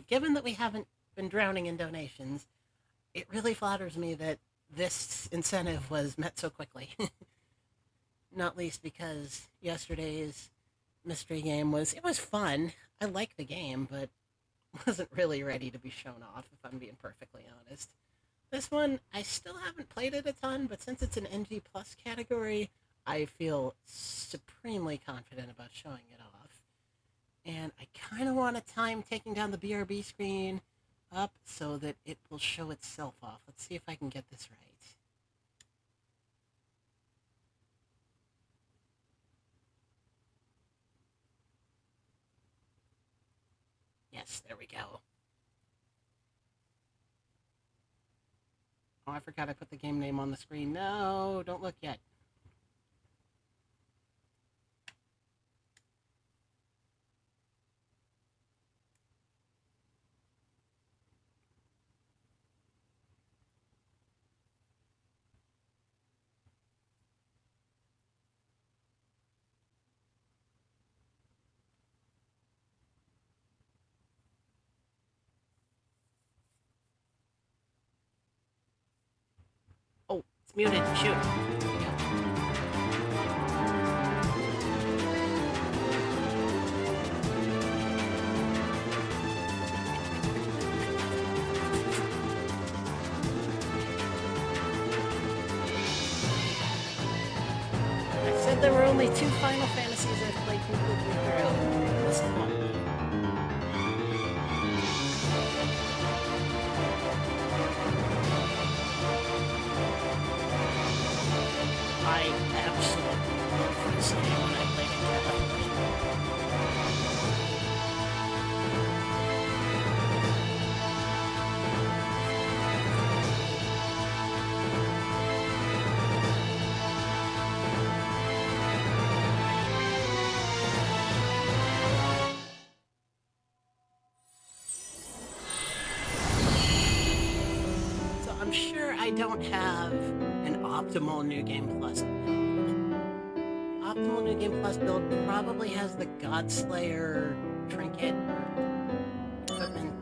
given that we haven't been drowning in donations, it really flatters me that this incentive was met so quickly. Not least because yesterday's mystery game it was fun. I like the game, but wasn't really ready to be shown off, if I'm being perfectly honest. This one, I still haven't played it a ton, but since it's an NG Plus category, I feel supremely confident about showing it off. And I kind of want to time taking down the BRB screen up so that it will show itself off. Let's see if I can get this right. Yes, there we go. Oh, I forgot I put the game name on the screen. No, don't look yet. Oh, it's muted. Shoot. I said there were only 2 Final Fantasies I've played completely through. This is one. I absolutely love this game when I played it. So I'm sure I don't have an optimal New Game Plus build. The optimal New Game Plus build probably has the Godslayer trinket or equipment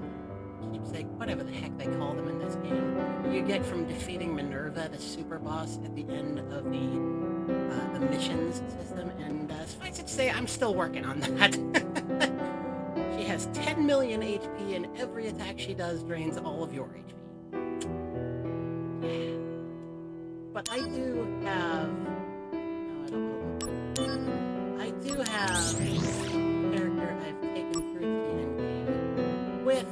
keepsake, whatever the heck they call them in this game. You get from defeating Minerva, the super boss, at the end of the missions system, and suffice it to say, I'm still working on that. She has 10 million HP, and every attack she does drains all of your HP. But I do have... No, I don't know. I do have a character I've taken through to the end game with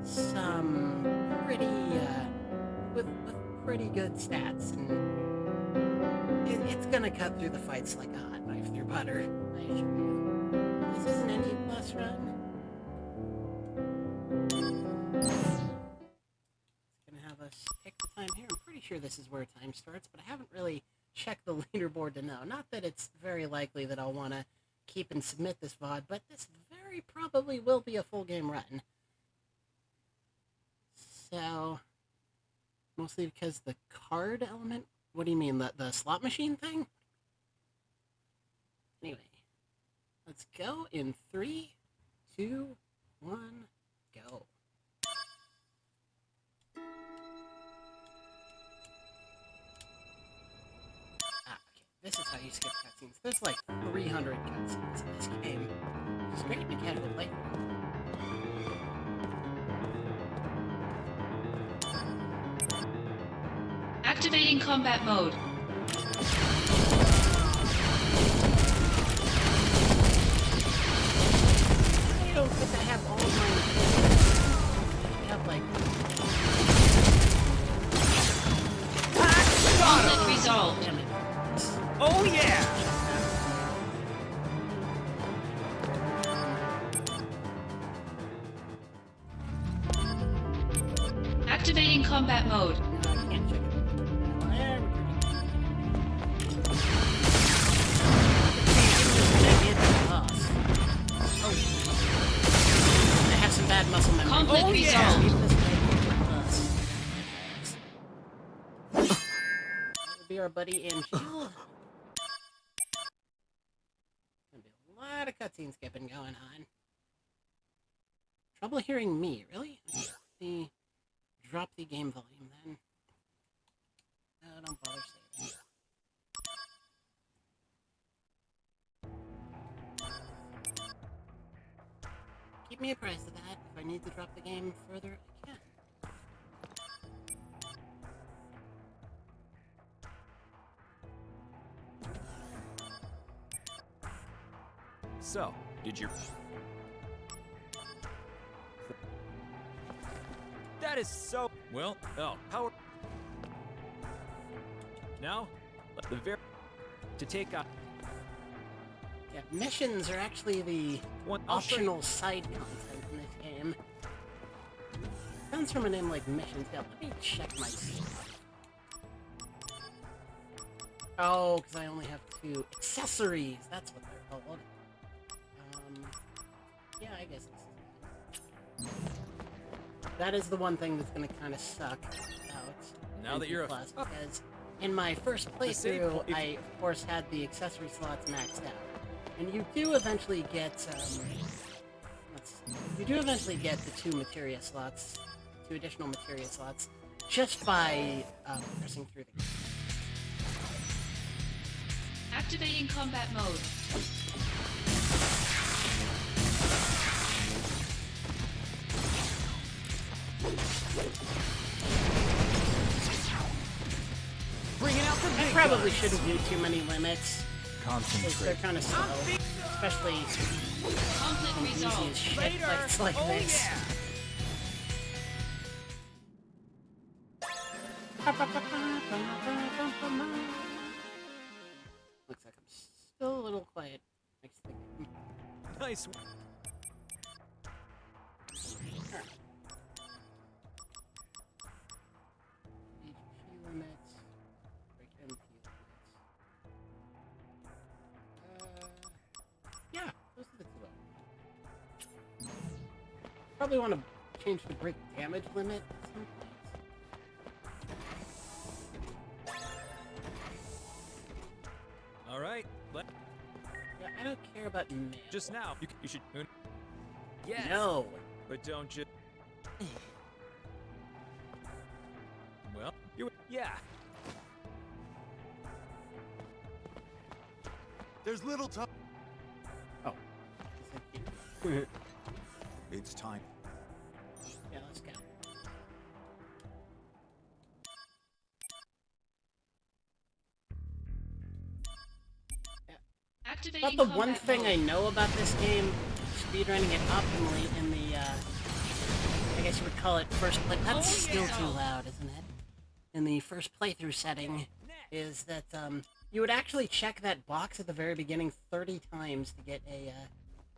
some pretty, with pretty good stats, and it's gonna cut through the fights like a hot knife through butter, I assure you. This is an NG Plus run. Us pick the time here. I'm pretty sure this is where time starts, but I haven't really checked the leaderboard to know. Not that it's very likely that I'll want to keep and submit this VOD, but this very probably will be a full game run. So, mostly because the card element? What do you mean, the slot machine thing? Anyway, let's go in 3, 2, 1, go. This is how you skip cutscenes. There's like 300 cutscenes in this game. It's great to casual play. Activating combat mode. I don't think I have all of my... I have like... Conflict resolved. Damn it. Oh yeah! Activating combat mode. No, I can't check it. Oh. I have some bad muscle memory. Conflict Oh, yeah. resolved. That would be our buddy in shield. Gonna be a lot of cutscene skipping going on. Trouble hearing me, really? Drop the game volume then. No, don't bother saving. Keep me apprised of that. If I need to drop the game further, I can. So, did you... That is so... Well, oh, how... Now, the very... To take out... Yeah, missions are actually the One, I'll show you- optional side content in this game. Sounds from a name like missions. Yeah, let me check my stuff. Oh, because I only have 2 accessories. That's what they're called. Yeah, I guess this is that is the one thing that's going to kind of suck out. Now that you're Plus, because in my first playthrough, I of course had the accessory slots maxed out, and you do eventually get you do eventually get the 2 materia slots, 2 additional materia slots, just by pressing through the game. Activating combat mode. Bringing out the I big probably guns. shouldn't do too many limits, because they're kind of slow, especially Conflict easy as resolved. shit Later. fights like Oh, this. yeah. Looks like I'm still a little quiet next to the game. Nice. Alright. HP limits. Break MP limits. Yeah, those are the 2 of them. Probably want to change the break damage limit at some point. All right. Yeah, I don't care about mail. Just now, you should... Yes. No. But don't you... Well, you... Yeah. There's little time. Oh. Thank you. It's time. Yeah, let's go. Activating About the combat one thing mode. I know about this game, speedrunning it optimally in the, I guess you would call it first play. That's Oh, still yeah. too loud, isn't it? In the first playthrough setting, is that, you would actually check that box at the very beginning 30 times to get a,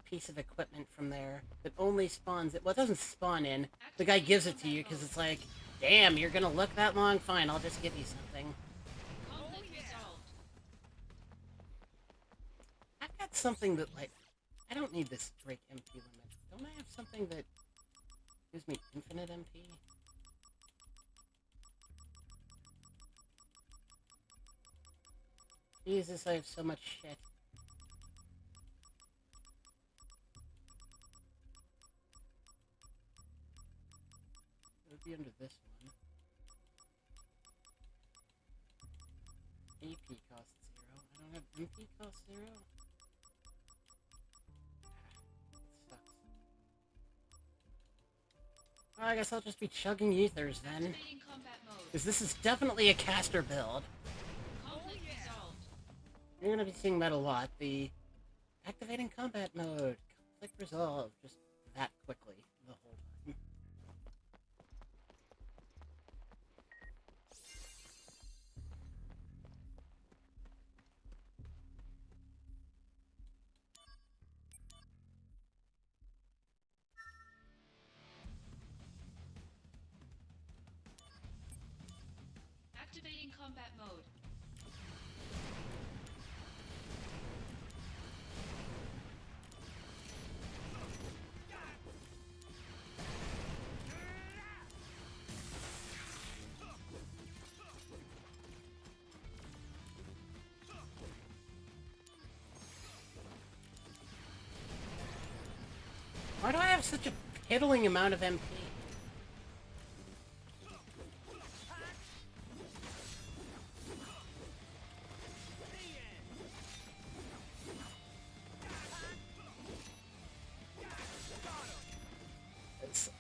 piece of equipment from there that only spawns it. Well, it doesn't spawn in. The guy gives it to you because it's like, damn, you're gonna look that long? Fine, I'll just give you something. Conflict resolved. I've got something that, like, I don't need this break MP limit. Don't I have something that gives me infinite MP? Jesus, I have so much shit. It would be under this one. AP costs 0. I don't have MP cost 0? Sucks. Well, I guess I'll just be chugging ethers then. Activating combat mode. Because this is definitely a caster build. Conflict resolved. You're gonna be seeing that a lot. The activating combat mode. Conflict resolved. Just that quickly the whole time. Activating combat mode. Why do I have such a piddling amount of MP.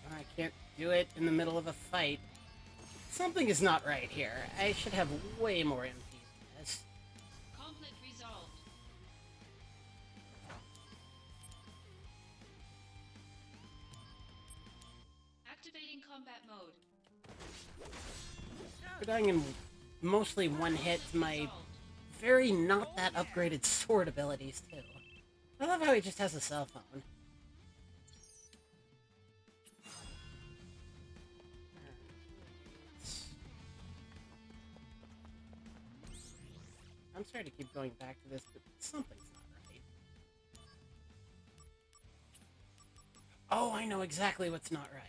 I can't do it in the middle of a fight. Something is not right here. I should have way more MP than this. Conflict resolved. Activating combat mode. We're dying in mostly one hit to my Resolved. very not that upgraded sword abilities, too. I love how he just has a cell phone. I'm sorry to keep going back to this, but something's not right. Oh, I know exactly what's not right.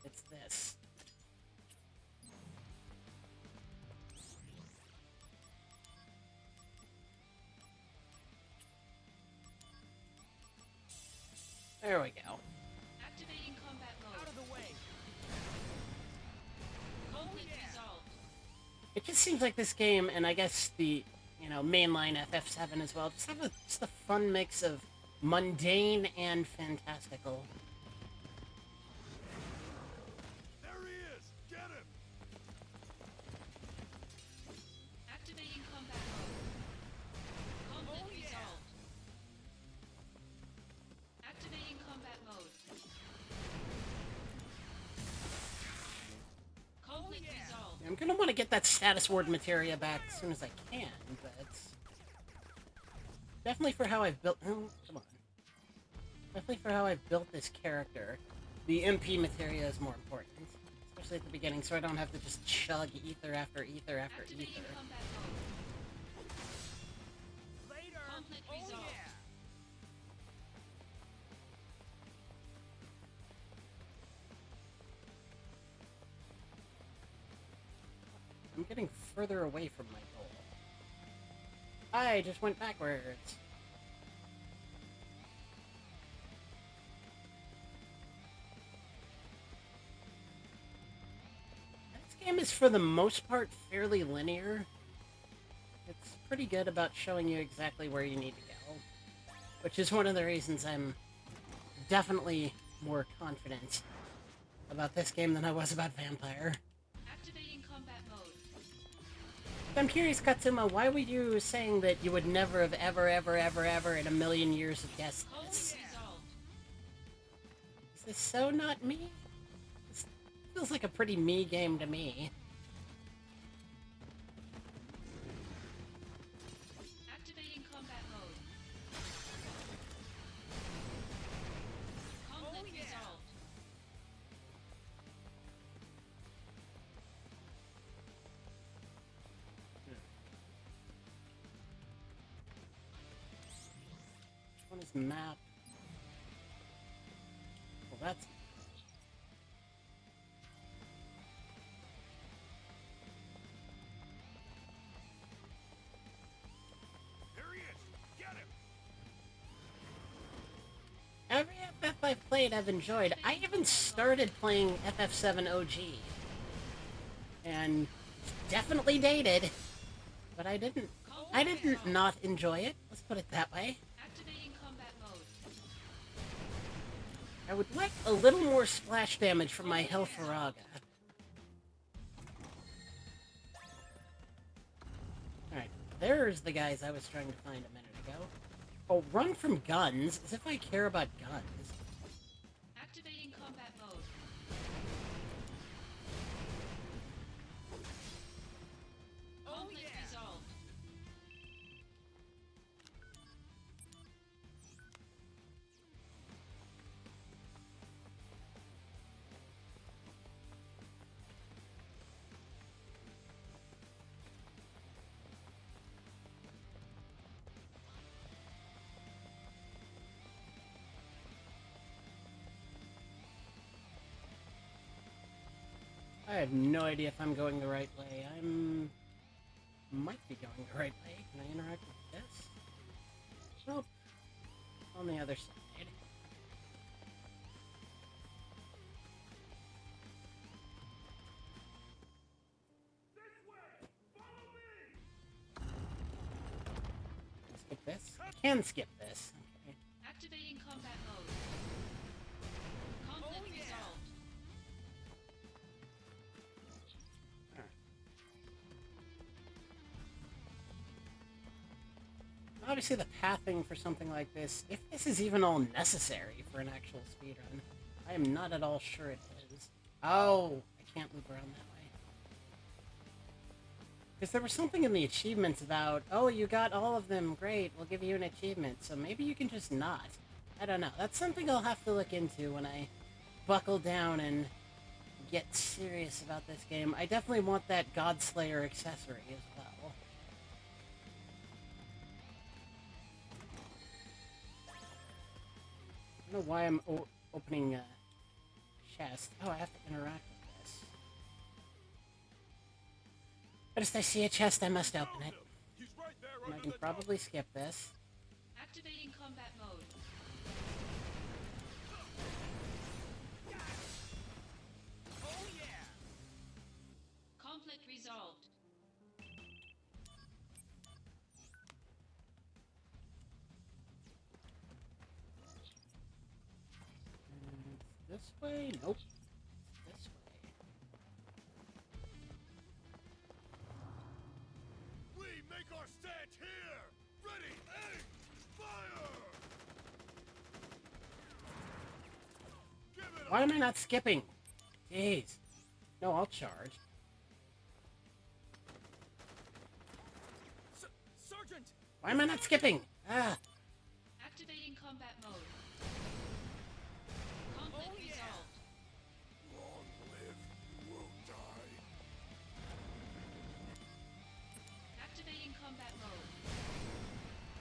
It's this. There we go. Activating combat mode. Out of the way. Conflict resolved. It just seems like this game, and I guess the, mainline FF7 as well, just a fun mix of mundane and fantastical. There he is! Get him! Activating combat mode. Conflict resolved. Activating combat mode. Conflict resolved. I'm gonna want to get that status ward materia back as soon as I can, but definitely for how I've built. Oh, come on. Definitely for how I've built this character, the MP materia is more important, especially at the beginning, so I don't have to just chug ether after ether after Activating ether. combat mode. Later. Conflict Oh, resolved. yeah. I'm getting further away from my goal. I just went backwards. This game is, for the most part, fairly linear. It's pretty good about showing you exactly where you need to go, which is one of the reasons I'm definitely more confident about this game than I was about Vampire. Activating combat mode. I'm curious, Katsuma, why were you saying that you would never have ever in a million years have guessed this? Conflict resolved. Is this so not me? This feels like a pretty me game to me. Activating combat mode. Conflict resolved. Which one is map? Well, that's... There he is! Get him! Every FF I've played, I've enjoyed. I even started playing FF7 OG. And definitely dated. But I didn't not enjoy it. Let's put it that way. Activating combat mode. I would like a little more splash damage from my Helfaraga. Alright, there's the guys I was trying to find a minute ago. Oh, run from guns? As if I care about guns. Activating combat mode. Conflict resolved. I have no idea if I'm going the right way. Might be going the right way. Can I interact with this? Nope. on the other side. Skip this? I can skip this. Okay. Activating combat mode. Conflict resolved. Obviously, the pathing for something like this, if this is even all necessary for an actual speedrun, I am not at all sure it is. Oh, I can't loop around that way. Because there was something in the achievements about, oh, you got all of them, great, we'll give you an achievement, so maybe you can just not. I don't know. That's something I'll have to look into when I buckle down and get serious about this game. I definitely want that Godslayer accessory as well. I don't know why I'm opening a chest. Oh, I have to interact with this. But if I see a chest, I must open it. He's right there And I under can the probably skip this. Activating combat mode. Oh yeah! Conflict resolved. This way? Nope. This way. We make our stand here! Ready, aim, fire! Give it Why am I not skipping? Jeez. No, I'll charge. Sergeant! Why am I not skipping? Ah. Activating combat mode. Conflict resolved. Long live, you won't die. Activating combat mode.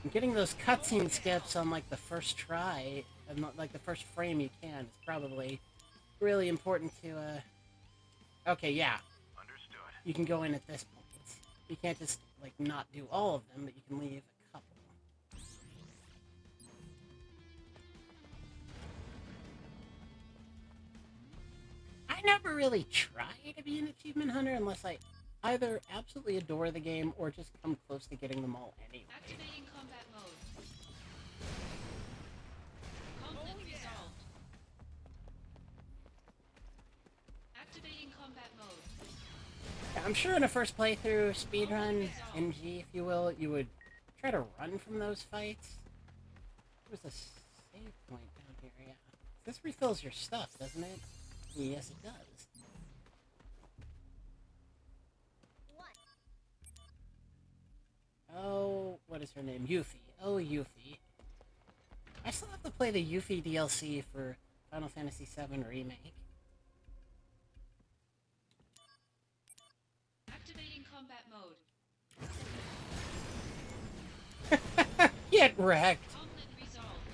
I'm getting those cutscene skips on like the first try, and not like the first frame you can. It's probably really important to, Okay, yeah. Understood. You can go in at this point. You can't just, like, not do all of them, but you can leave a couple. I never really try to be an achievement hunter unless I either absolutely adore the game or just come close to getting them all anyway. Activating combat mode. Conflict resolved. Activating combat mode. I'm sure in a first playthrough, speedrun, NG, if you will, you would try to run from those fights. There's a save point down here, yeah. This refills your stuff, doesn't it? Yes, it does. Oh, what is her name? Yuffie. Oh, Yuffie. I still have to play the Yuffie DLC for Final Fantasy VII Remake. Activating combat mode. Get wrecked! Conflict resolved.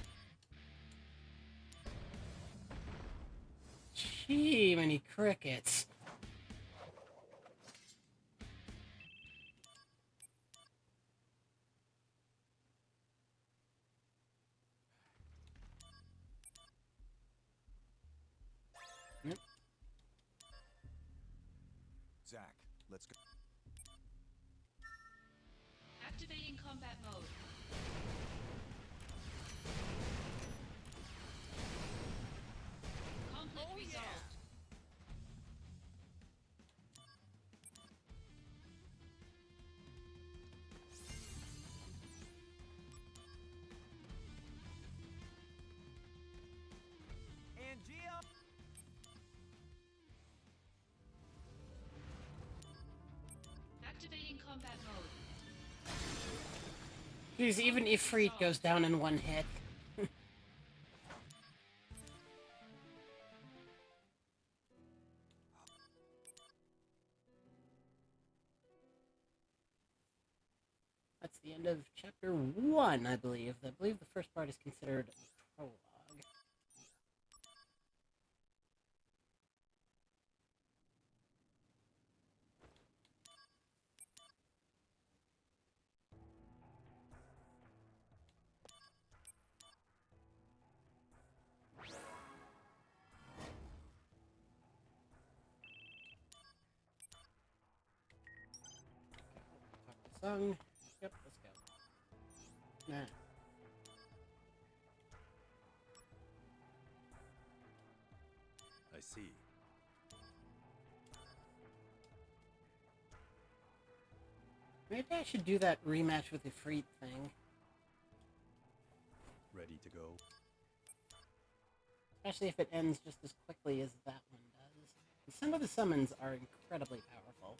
Gee, many crickets. Yep. Zach, let's go. Activating combat mode. Conflict resolved. And Geo! Activating combat mode. Jeez, even Ifrit goes down in one hit. That's the end of chapter 1, I believe. I believe the first part is considered a prologue. Sung. Yep, let's go. Nah. I see. Maybe I should do that rematch with the Freet thing. Ready to go. Especially if it ends just as quickly as that one does. And some of the summons are incredibly powerful.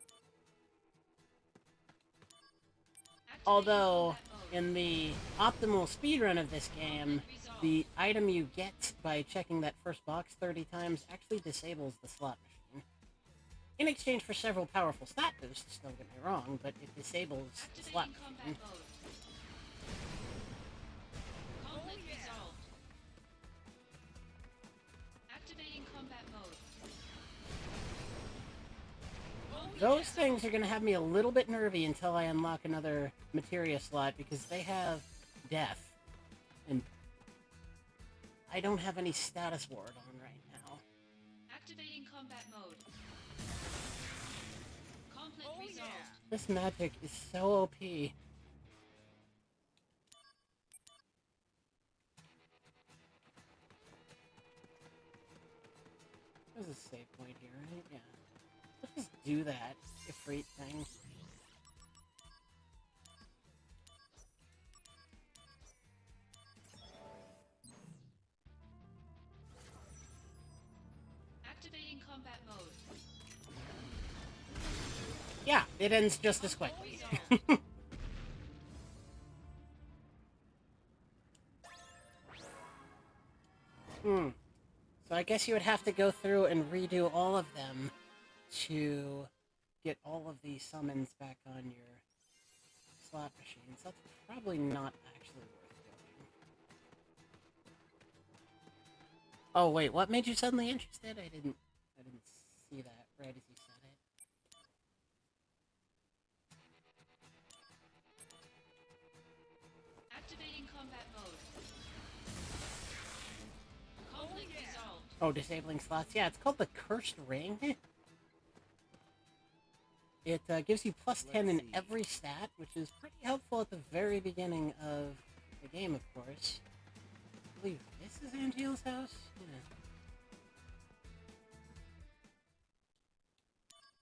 Although, in the optimal speedrun of this game, the item you get by checking that first box 30 times actually disables the slot machine. In exchange for several powerful stat boosts, don't get me wrong, but it disables the slot machine. Conflict resolved. Activating combat mode. Those things are going to have me a little bit nervy until I unlock another materia slot, because they have death. And I don't have any status ward on right now. Activating combat mode. Conflict resolved. This magic is so OP. There's a save point here, right? Yeah. Let's just do that Ifrit thing. Activating combat mode. Yeah, it ends just as quickly. So I guess you would have to go through and redo all of them to get all of these summons back on your slot machines. That's probably not actually worth doing. Oh wait, what made you suddenly interested? I didn't see that right as you said it. Activating combat mode. Conflict resolved. Oh, disabling slots. Yeah, it's called the Cursed Ring. It gives you plus 10 in every stat, which is pretty helpful at the very beginning of the game, of course. I believe this is Angela's house? Yeah.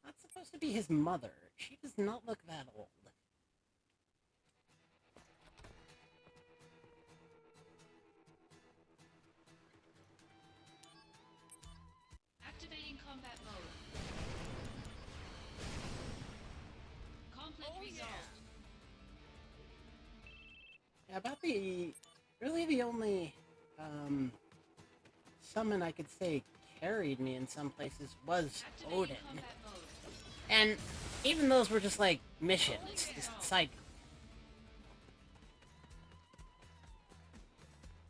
That's supposed to be his mother. She does not look that old. Activating combat mode. Conflict resolved. Yeah, about really the only, summon I could say carried me in some places was Activating Odin. combat mode. And even those were just like missions, just side.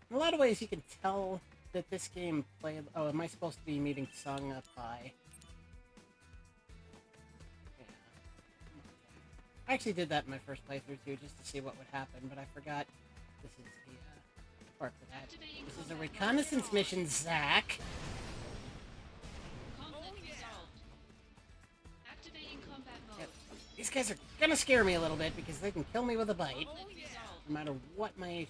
In a lot of ways, you can tell that this game played. Oh, am I supposed to be meeting Sung up high? Yeah. I actually did that in my first playthrough too, just to see what would happen, but I forgot this is the part for that. This is a reconnaissance mission, Zach. Conflict resolved. Activating combat mode. Yep. These guys are gonna scare me a little bit because they can kill me with a bite, Conflict resolved. no matter what my HP is.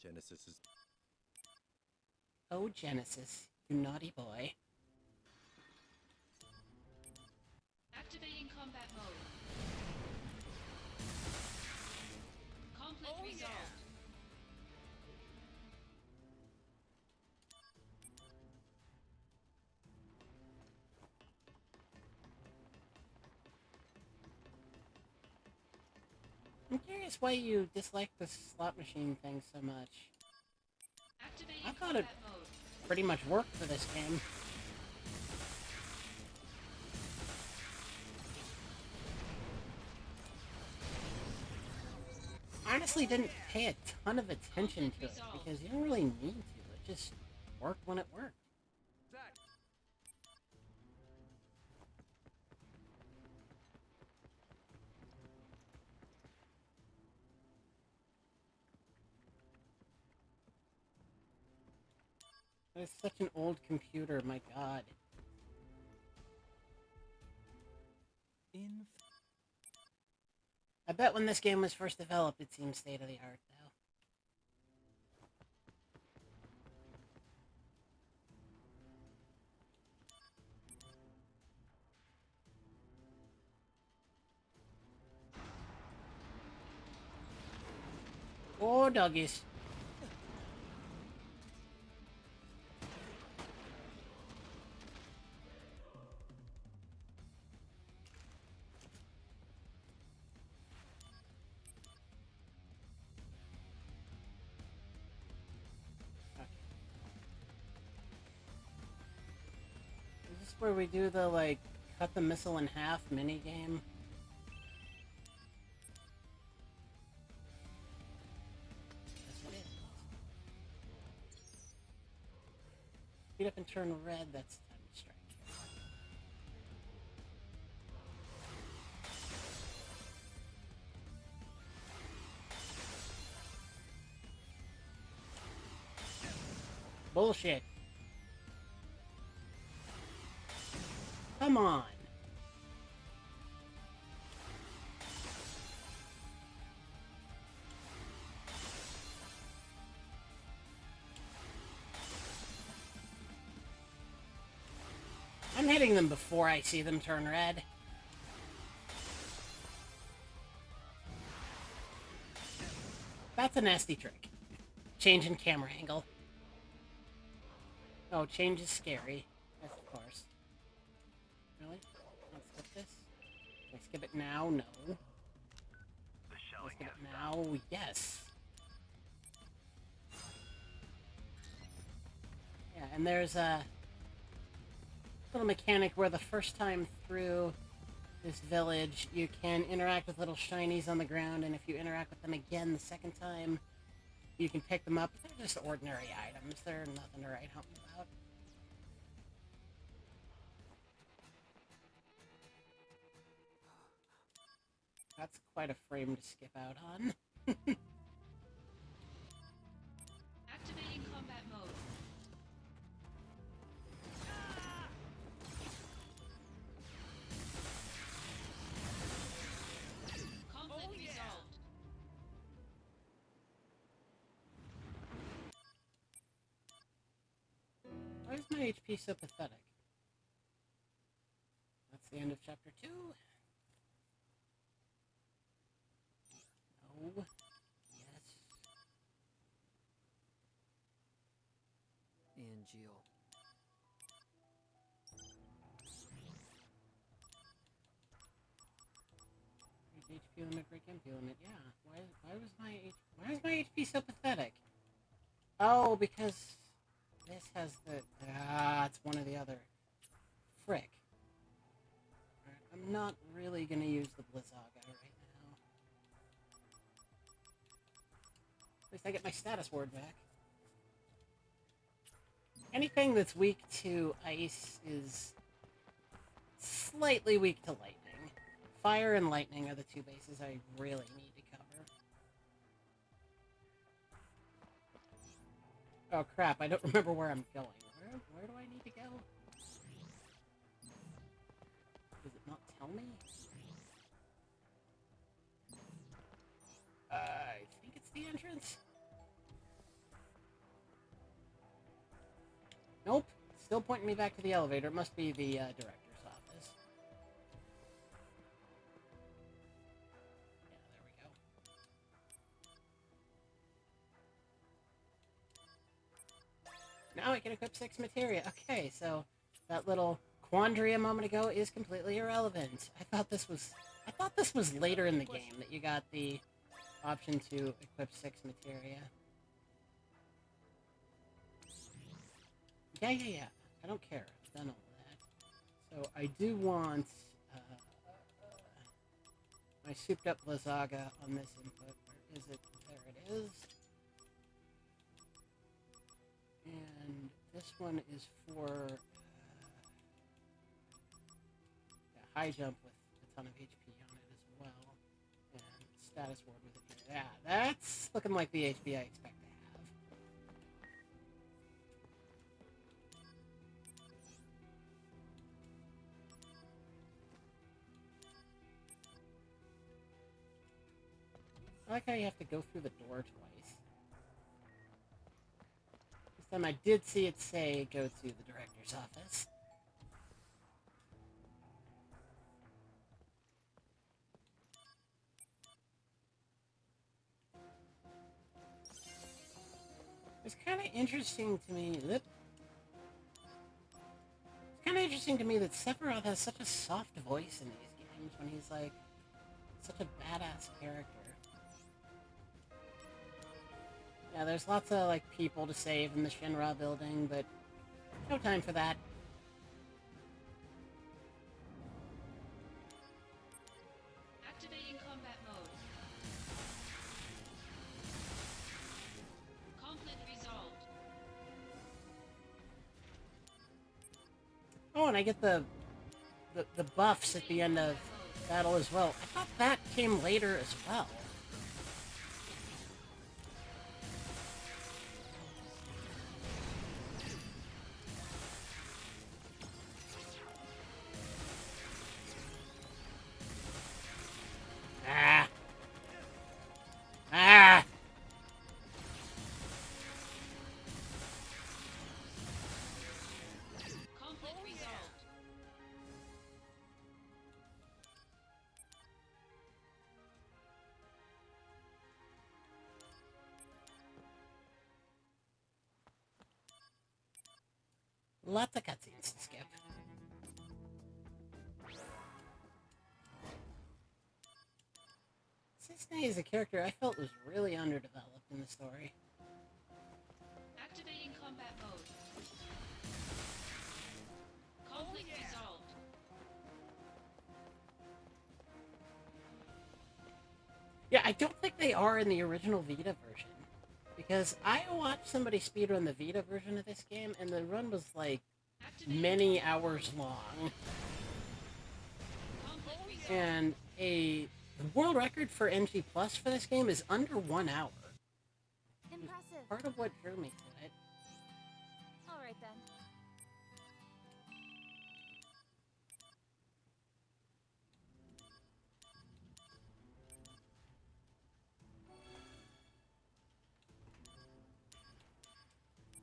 Genesis is. Oh, Genesis, you naughty boy. Activating combat mode. Conflict resolved. I'm curious why you dislike the slot machine thing so much. Activating I thought it combat mode. pretty much worked for this game. Honestly, didn't pay a ton of attention to it because you don't really need to. It just worked when it worked. It's such an old computer, my god. I bet when this game was first developed, it seemed state-of-the-art, though. Oh, doggies. Is this where we do the, like, cut the missile in half minigame? Yes, it is. Speed up and turn red, that's the time to strike. Bullshit. Come on. I'm hitting them before I see them turn red. That's a nasty trick. Change in camera angle. Oh, change is scary. Yes, of course. Really? Let's skip this. Can I skip it now? No. Can I skip it now? Yes. Yeah, and there's a little mechanic where the first time through this village, you can interact with little shinies on the ground, and if you interact with them again the second time, you can pick them up. They're just ordinary items. They're nothing to write home about. That's quite a frame to skip out on. Activating combat mode. Conflict resolved. Why is my HP so pathetic? That's the end of chapter 2. No. Yes. Angel. HP limit, break MP limit. Yeah. Why is my HP so pathetic? Oh, because this has the it's one or the other. Frick. Alright, I'm not really gonna use the Blizzaga right now. At least I get my status word back. Anything that's weak to ice is slightly weak to lightning. Fire and lightning are the two bases I really need to cover. Oh crap, I don't remember where I'm going. Where do I need to go? Does it not tell me? I think it's the entrance. Nope. Still pointing me back to the elevator. It must be the director's office. Yeah, there we go. Now I can equip 6 materia. Okay, so that little quandary a moment ago is completely irrelevant. I thought this was later in the game that you got the option to equip 6 materia. Yeah. I don't care. I've done all that. So I do want my souped up Blizzaga on this input. Where is it? There it is. And this one is for high jump with a ton of HP on it as well. And status ward with it here. Yeah, that's looking like the HP I expect to have. I like how you have to go through the door twice. This time I did see it say go to the director's office. It's kind of interesting to me that Sephiroth has such a soft voice in these games when he's like such a badass character. Yeah, there's lots of like people to save in the Shinra building, but no time for that. Activating combat mode. Conflict resolved. Oh, and I get the buffs at the end of battle as well. I thought that came later as well. Ah. Ah. Conflict resolved. Lots of cutscenes to skip. Cisne is a character I felt was really underdeveloped in the story. Activating combat mode. Conflict resolved. Yeah, I don't think they are in the original Vita version. Because I watched somebody speedrun the Vita version of this game, and the run was like Activating many hours long. conflict resolved. And the world record for NG Plus for this game is under 1 hour. Impressive. Part of what drew me to it. All right then.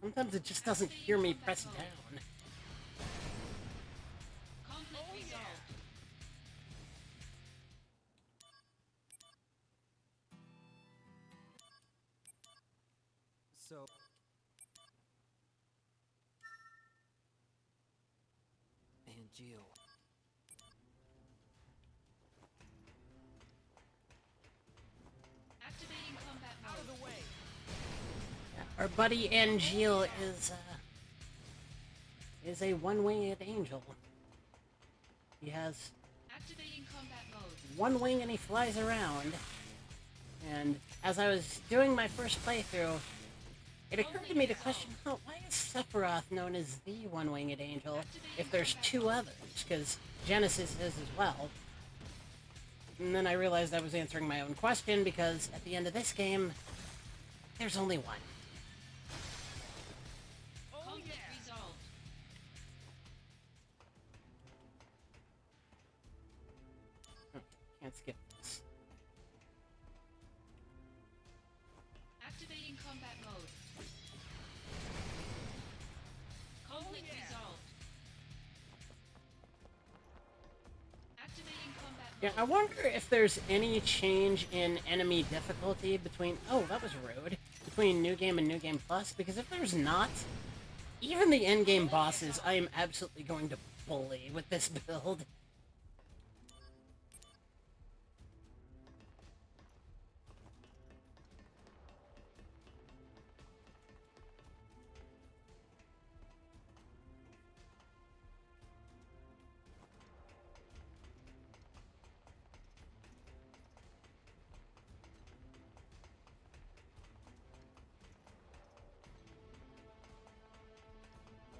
Sometimes it just doesn't hear me press down. Conflict resolved. So. And Geo. Activating combat mode. Out of the way. Our buddy Angel is a one-winged angel. He has Activating combat mode. one wing and he flies around. And as I was doing my first playthrough, it occurred to me to question, oh, why is Sephiroth known as the one-winged angel if there's two others? Because Genesis is as well. And then I realized I was answering my own question because at the end of this game, there's only one. Conflict resolved. Oh, can't skip this. Activating combat mode. Conflict resolved. Activating combat mode. Yeah, I wonder if there's any change in enemy difficulty between... Oh, that was rude. Between New Game and New Game Plus, because if there's not, even the endgame bosses, I am absolutely going to bully with this build.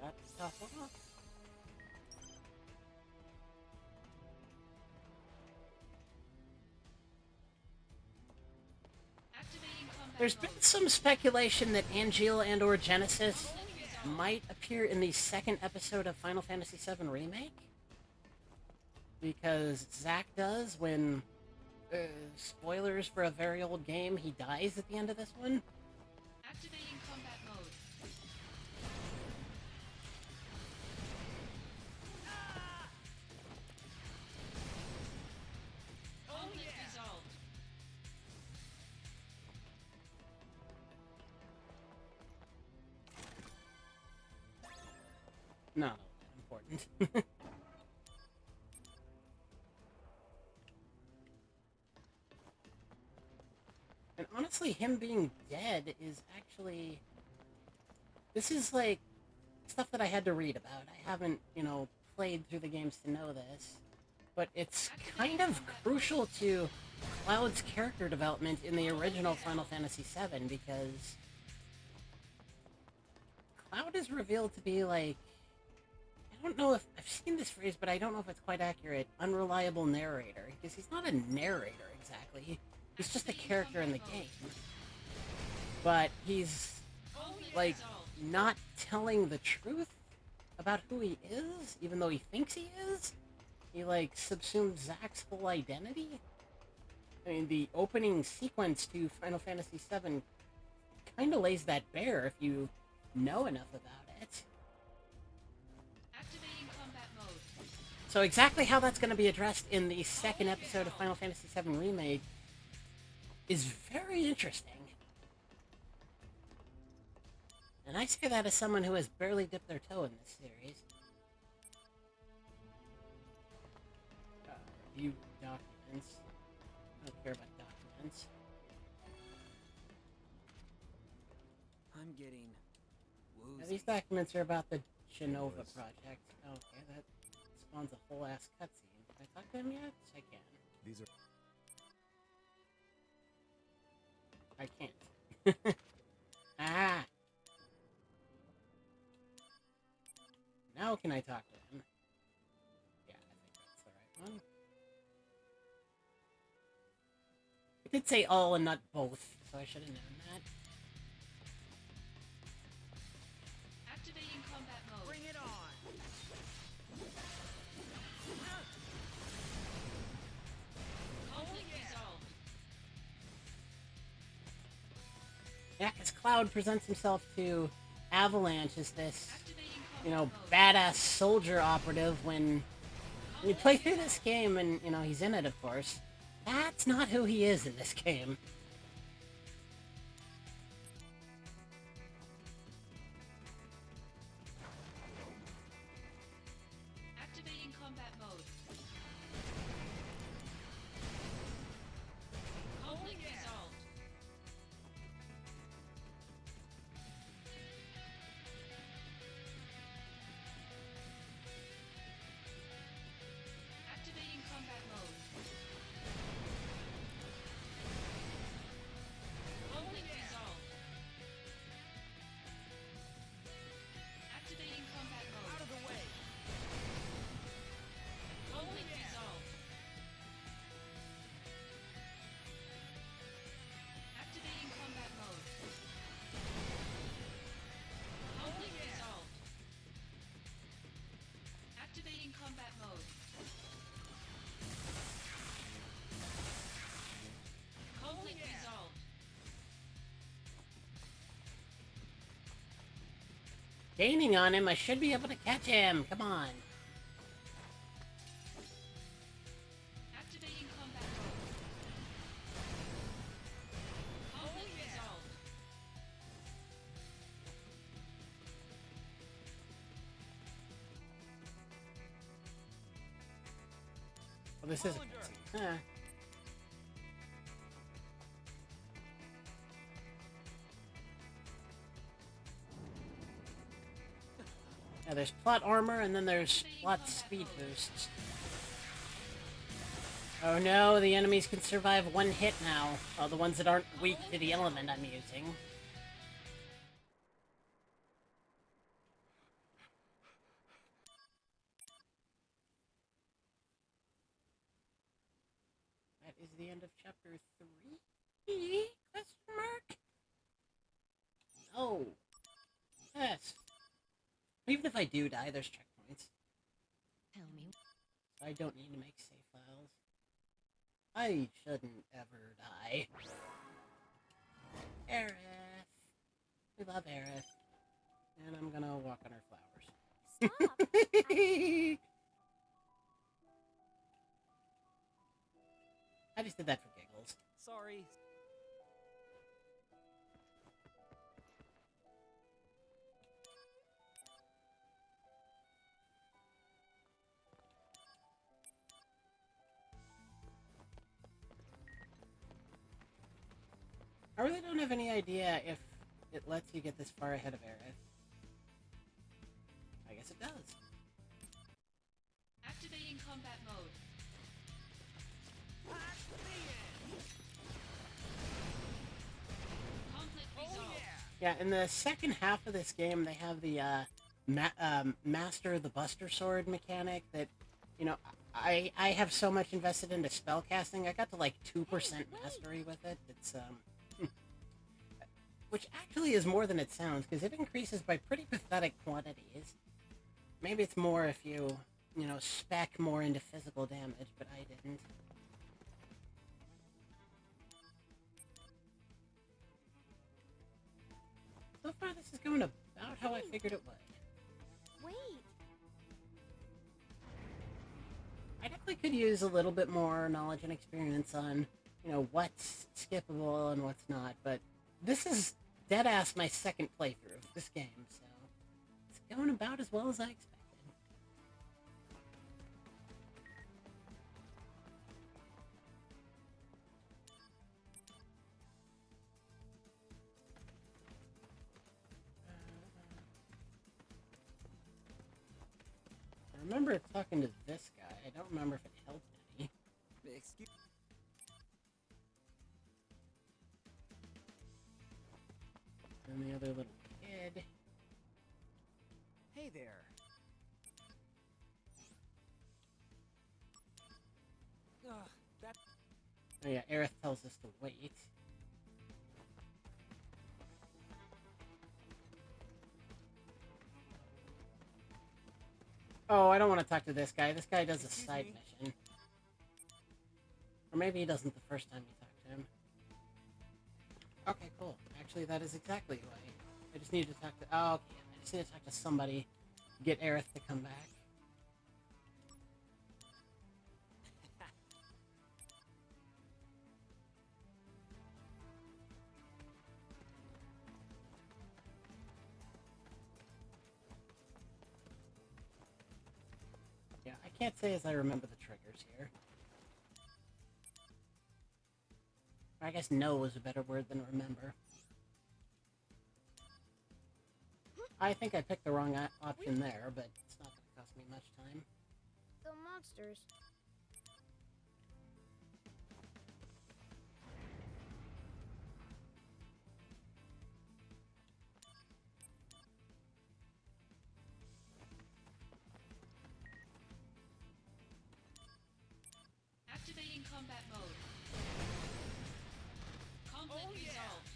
That's tough enough. Activating combat There's mode. been some speculation that Angel and or Genesis might appear in the second episode of Final Fantasy VII Remake. Because Zack does when Spoilers for a very old game, he dies at the end of this one. Activating combat mode. Conflict resolved. Not all that important. And honestly, him being dead is actually... This is, like, stuff that I had to read about. I haven't, played through the games to know this. But it's kind of crucial to Cloud's character development in the original Final Fantasy VII, because Cloud is revealed to be, like... I don't know if... I've seen this phrase, but I don't know if it's quite accurate. Unreliable narrator. Because he's not a narrator, exactly. He's just a character in the game. But he's, like, not telling the truth about who he is, even though he thinks he is. He, like, subsumes Zack's whole identity. I mean, the opening sequence to Final Fantasy VII kind of lays that bare if you know enough about it. Activating combat mode. So exactly how that's going to be addressed in the second episode of Final Fantasy VII Remake is very interesting. And I say that as someone who has barely dipped their toe in this series. Review documents. I don't care about documents. I'm getting Now, woozy. these documents are about the Genova project. Okay, that spawns a whole ass cutscene. Can I talk to him yet? I can. These are I can't. Ah! Now can I talk to him? Yeah, I think that's the right one. It did say all and not both, so I should have known that. Activating combat mode. Bring it on. Conflict resolved. Yeah, because Cloud presents himself to Avalanche as this, Activating badass soldier operative when you play through this game and, he's in it, of course. That's not who he is in this game. Activating combat mode. Conflict resolved. Activating combat mode. Conflict resolved. Activating combat mode. Out of the way. Conflict resolved. Activating combat mode. Conflict resolved. Activating combat mode. Conflict resolved. Gaining on him, I should be able to catch him. Come on. Activating combat mode. Conflict resolved. Well, this is a cutscene. Huh. Yeah, there's plot armor, and then there's plot speed boosts. Oh no, the enemies can survive one hit now. Oh, the ones that aren't weak to the element I'm using. That is the end of chapter 3? Question mark? Oh. Yes. Even if I do die, there's checkpoints. Tell me. I don't need to make save files. I shouldn't ever die. Aerith. We love Aerith. And I'm gonna walk on her flowers. Stop! I just did that for giggles. Sorry. I really don't have any idea if it lets you get this far ahead of Aerith. I guess it does. Activating combat mode. Conflict resolved. Yeah, in the second half of this game, they have the Master the Buster Sword mechanic that, you know, I have so much invested into spellcasting. I got to like 2% mastery with it. It's which actually is more than it sounds, because it increases by pretty pathetic quantities. Maybe it's more if you know, spec more into physical damage, but I didn't. So far, this is going about how I figured it would. Wait. I definitely could use a little bit more knowledge and experience on, you know, what's skippable and what's not, but this is deadass my second playthrough of this game, so it's going about as well as I expected. I remember talking to this guy. I don't remember if it helped any. Excuse. And the other little kid. Hey there. Ugh, that. Oh yeah, Aerith tells us to wait. Oh, I don't want to talk to this guy. This guy does a Excuse side me? mission. Or maybe he doesn't the first time you talk to him. Okay, cool. Actually, that is exactly who I just need to talk to... Oh, okay. I just need to talk to somebody. Get Aerith to come back. Yeah, I can't say as I remember the triggers here. Or I guess know is a better word than remember. I think I picked the wrong option there, but it's not going to cost me much time. The monsters. Activating combat mode. Conflict resolved.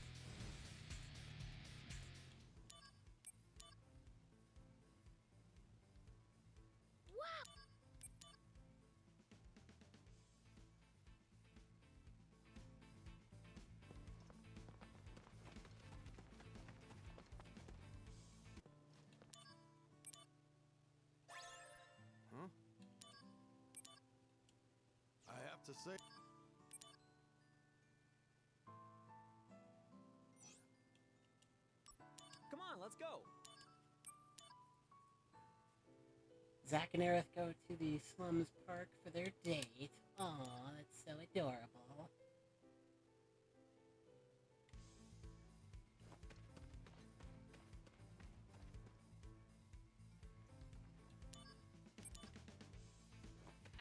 Wow! Huh? I have to say... Come on, let's go. Zack and Aerith go to the Slums Park for their date. Aw, that's so adorable.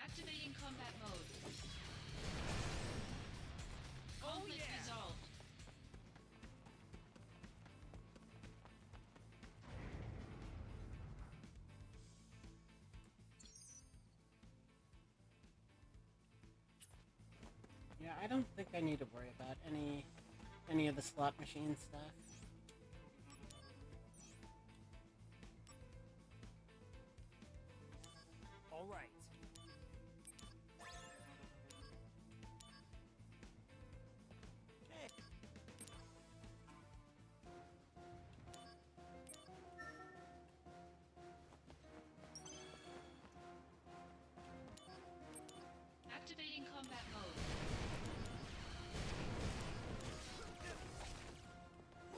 Activating combat mode. Conflict resolved. Yeah, I don't think I need to worry about any of the slot machine stuff. All right.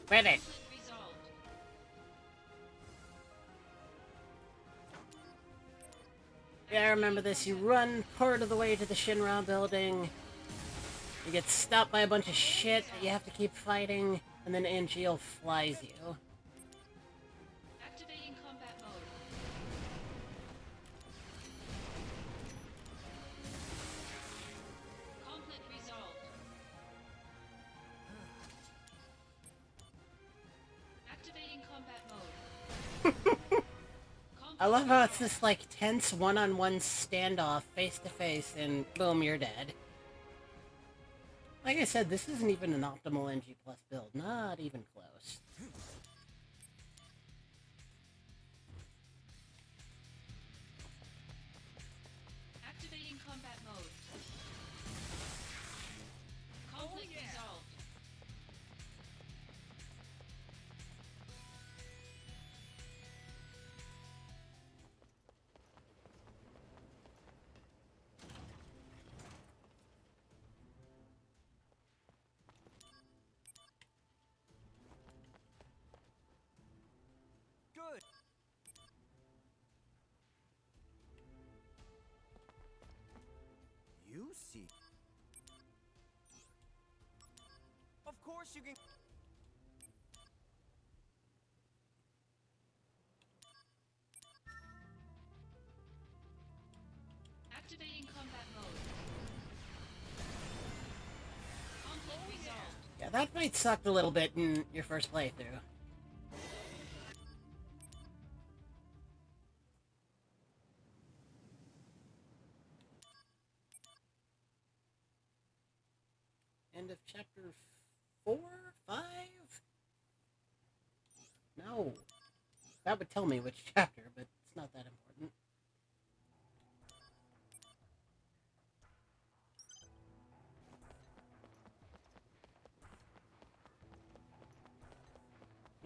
Quit it! Conflict resolved. Yeah, I remember this. You run part of the way to the Shinra building. You get stopped by a bunch of shit that you have to keep fighting, and then Angeal flies you. Activating combat mode. Conflict resolved. Activating combat mode. I love how it's this, like, tense one-on-one standoff, face-to-face, and boom, you're dead. Like I said, this isn't even an optimal NG Plus build. Not even close. Activating combat mode. Conflict resolved. Good. You see. Of course you can. Activating combat mode. Conflict resolved. Yeah, that fight sucked a little bit in your first playthrough. End of chapter 4? 5? No. That would tell me which chapter, but it's not that important.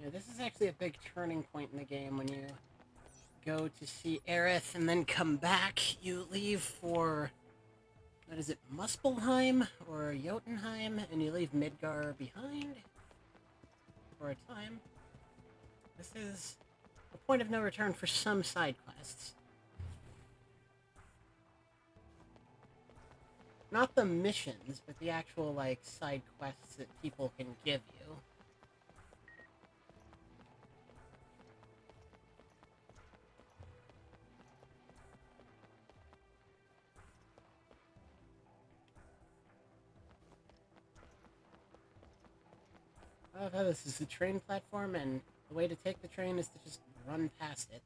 Yeah, this is actually a big turning point in the game when you go to see Aerith and then come back. You leave for, what is it, Muspelheim or Jotunheim, and you leave Midgar behind for a time. This is a point of no return for some side quests. Not the missions, but the actual, like, side quests that people can give you. I love how this is a train platform, and the way to take the train is to just run past it.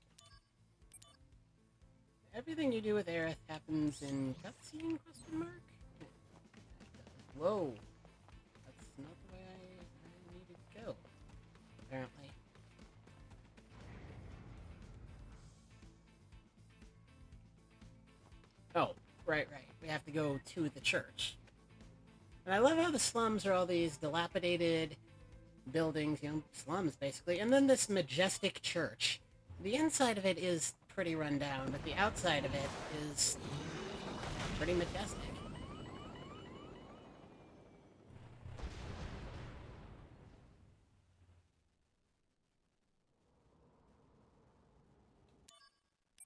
Everything you do with Aerith happens in cutscene, question mark? Whoa. That's not the way I needed to go, apparently. Oh, right. We have to go to the church. And I love how the slums are all these dilapidated buildings, you know, slums, basically. And then this majestic church. The inside of it is pretty run down, but the outside of it is pretty majestic.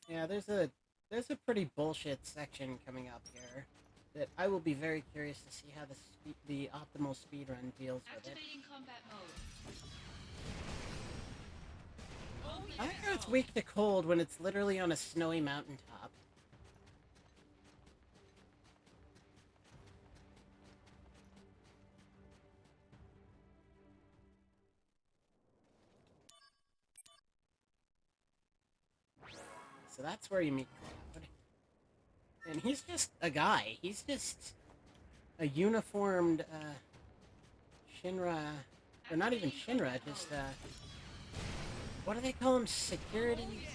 Yeah, there's a pretty bullshit section coming up here that I will be very curious to see how the optimal speedrun deals with it. Activating combat mode. I like how it's weak to cold when it's literally on a snowy mountaintop. So that's where you meet Cloud. And he's just a guy. He's just a uniformed, Shinra... Or not even Shinra, just, what do they call them? Security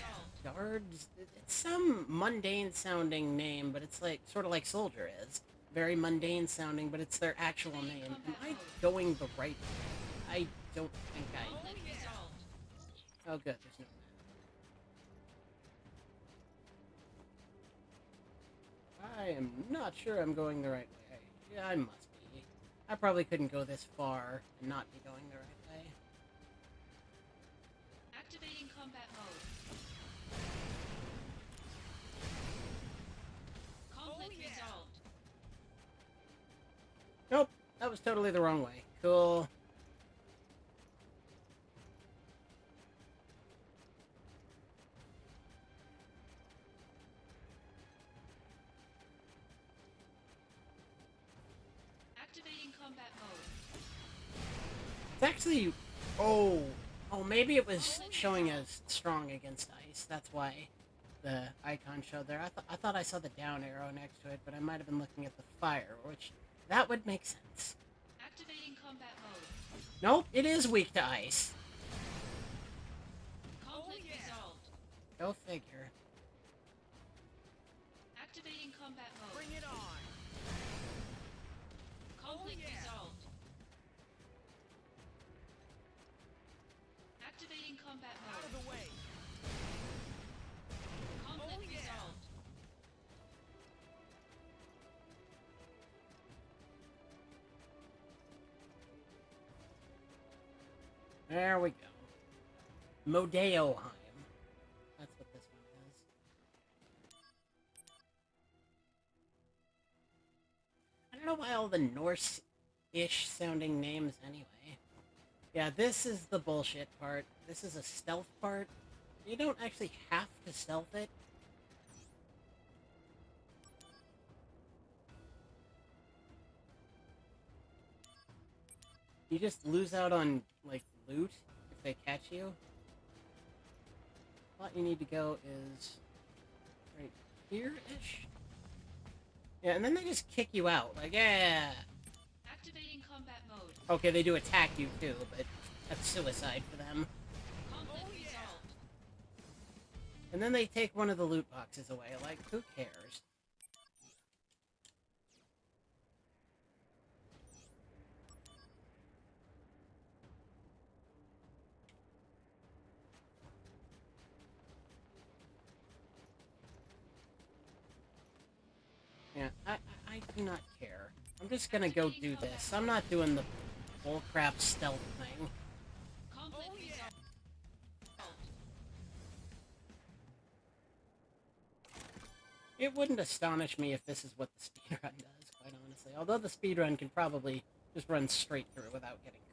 guards? It's some mundane-sounding name, but it's like, sort of like Soldier is. Very mundane-sounding, but it's their actual name. Am I going the right way? I don't think I... Conflict resolved. Oh, good. There's no... I am not sure I'm going the right way. Yeah, I must be. I probably couldn't go this far and not be going the right way. that was totally the wrong way. Cool. Activating combat mode. It's actually... Oh. Oh, maybe it was showing as strong against ice. That's why the icon showed there. I thought I saw the down arrow next to it, but I might have been looking at the fire, which... That would make sense. Activating combat mode. Nope, it is weak to ice. Conflict resolved. Go figure. Activating combat mode. Bring it on. Conflict yeah. resolved. Activating combat Out of mode. the way. Conflict yeah. resolved. There we go. Modeoheim. That's what this one is. I don't know why all the Norse-ish sounding names anyway. Yeah, this is the bullshit part. This is a stealth part. You don't actually have to stealth it. You just lose out on, like, loot if they catch you. What you need to go is right here-ish. Yeah, and then they just kick you out. Like, yeah. Activating combat mode. Okay, they do attack you too, but that's suicide for them. Conflict resolved. And then they take one of the loot boxes away. Like, who cares? Yeah, I do not care. I'm just gonna go do this. I'm not doing the bullcrap stealth thing. Conflict resolved. It wouldn't astonish me if this is what the speedrun does, quite honestly. Although the speedrun can probably just run straight through without getting caught.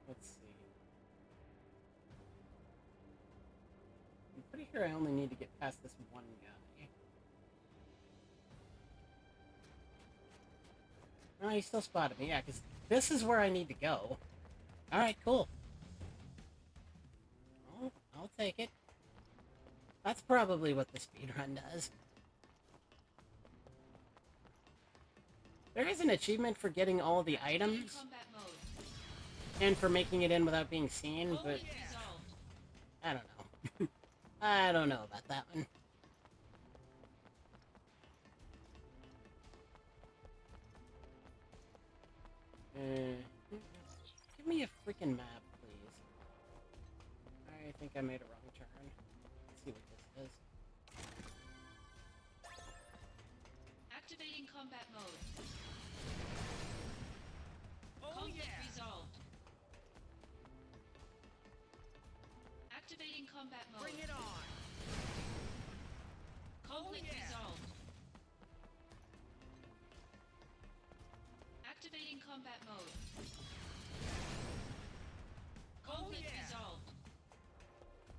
Let's see. I'm pretty sure I only need to get past this one guy. Oh, he still spotted me, yeah, because this is where I need to go. Alright, cool. Oh, I'll take it. That's probably what the speedrun does. There is an achievement for getting all the items, Combat mode. and for making it in without being seen, but Conflict resolved. I don't know. I don't know about that one. Give me a freaking map, please. I think I made a wrong turn. Let's see what this is. Activating combat mode. Oh Conflict yeah. resolved. Activating combat mode. Bring it on. Conflict yeah. resolved. Activating combat mode. Conflict yeah. resolved.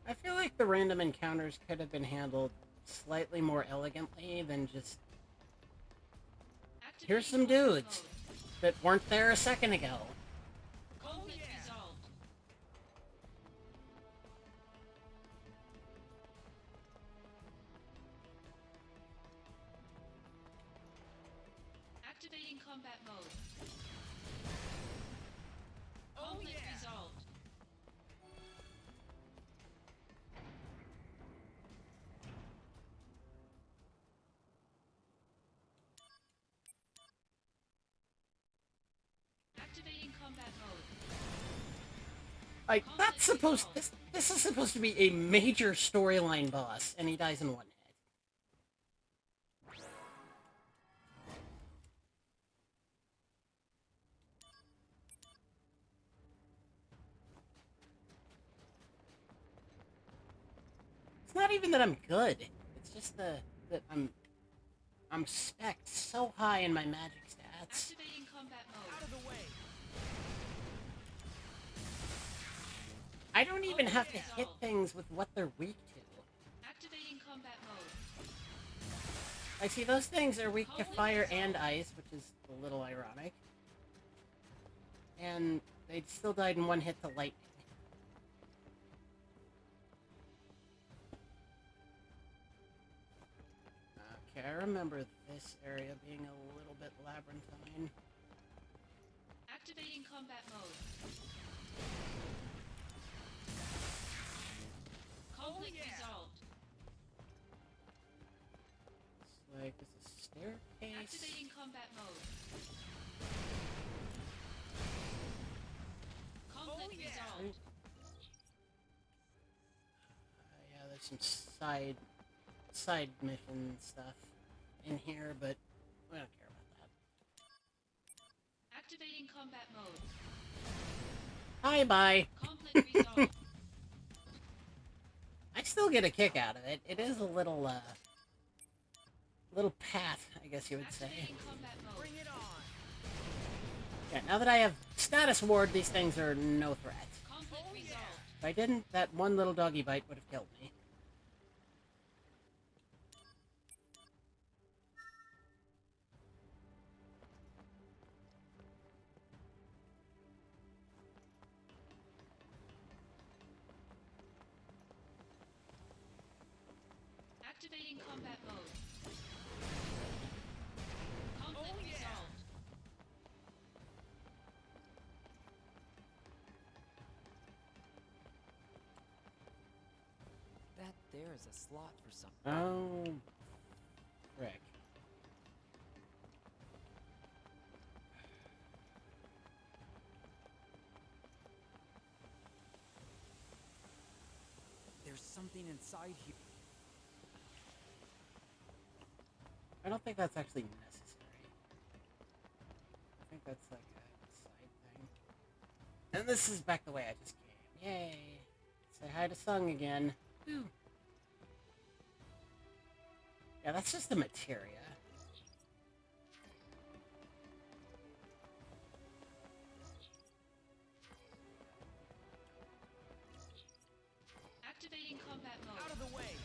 I feel like the random encounters could have been handled slightly more elegantly than just... Activating Here's some combat dudes that weren't there a second ago. mode. Conflict yeah. resolved. Activating combat mode. Conflict yeah. resolved. Activating combat mode. Like, that's supposed... This is supposed to be a major storyline boss, and he dies in one hit. It's not even that I'm good. It's just that I'm spec'd so high in my magic stats. Activating combat mode. Out of the way. I don't even have to hit things with what they're weak to. Activating combat mode. I see those things are weak to fire and ice, which is a little ironic. And they still died in one hit to lightning. Okay, I remember this area being a little bit labyrinthine. Activating combat mode. Conflict resolved. It's like there's a staircase. Activating combat mode. Conflict resolved. Yeah, there's some side mission stuff in here, but we don't care about that. Activating combat mode. Hi, bye. Conflict resolved. I still get a kick out of it. It is a little path, I guess you would say. Activating combat mode. Bring it on. Yeah, now that I have status ward, these things are no threat. Conflict resolved. If I didn't, that one little doggy bite would have killed me. Activating combat mode. Conflict resolved. That there is a slot for some. Oh, frick. There's something inside here. I don't think that's actually necessary. I think that's like a side thing. And this is back the way I just came. Yay! Say hi to Sung again. Woo. Yeah, that's just the materia. Activating combat Out mode. of the way.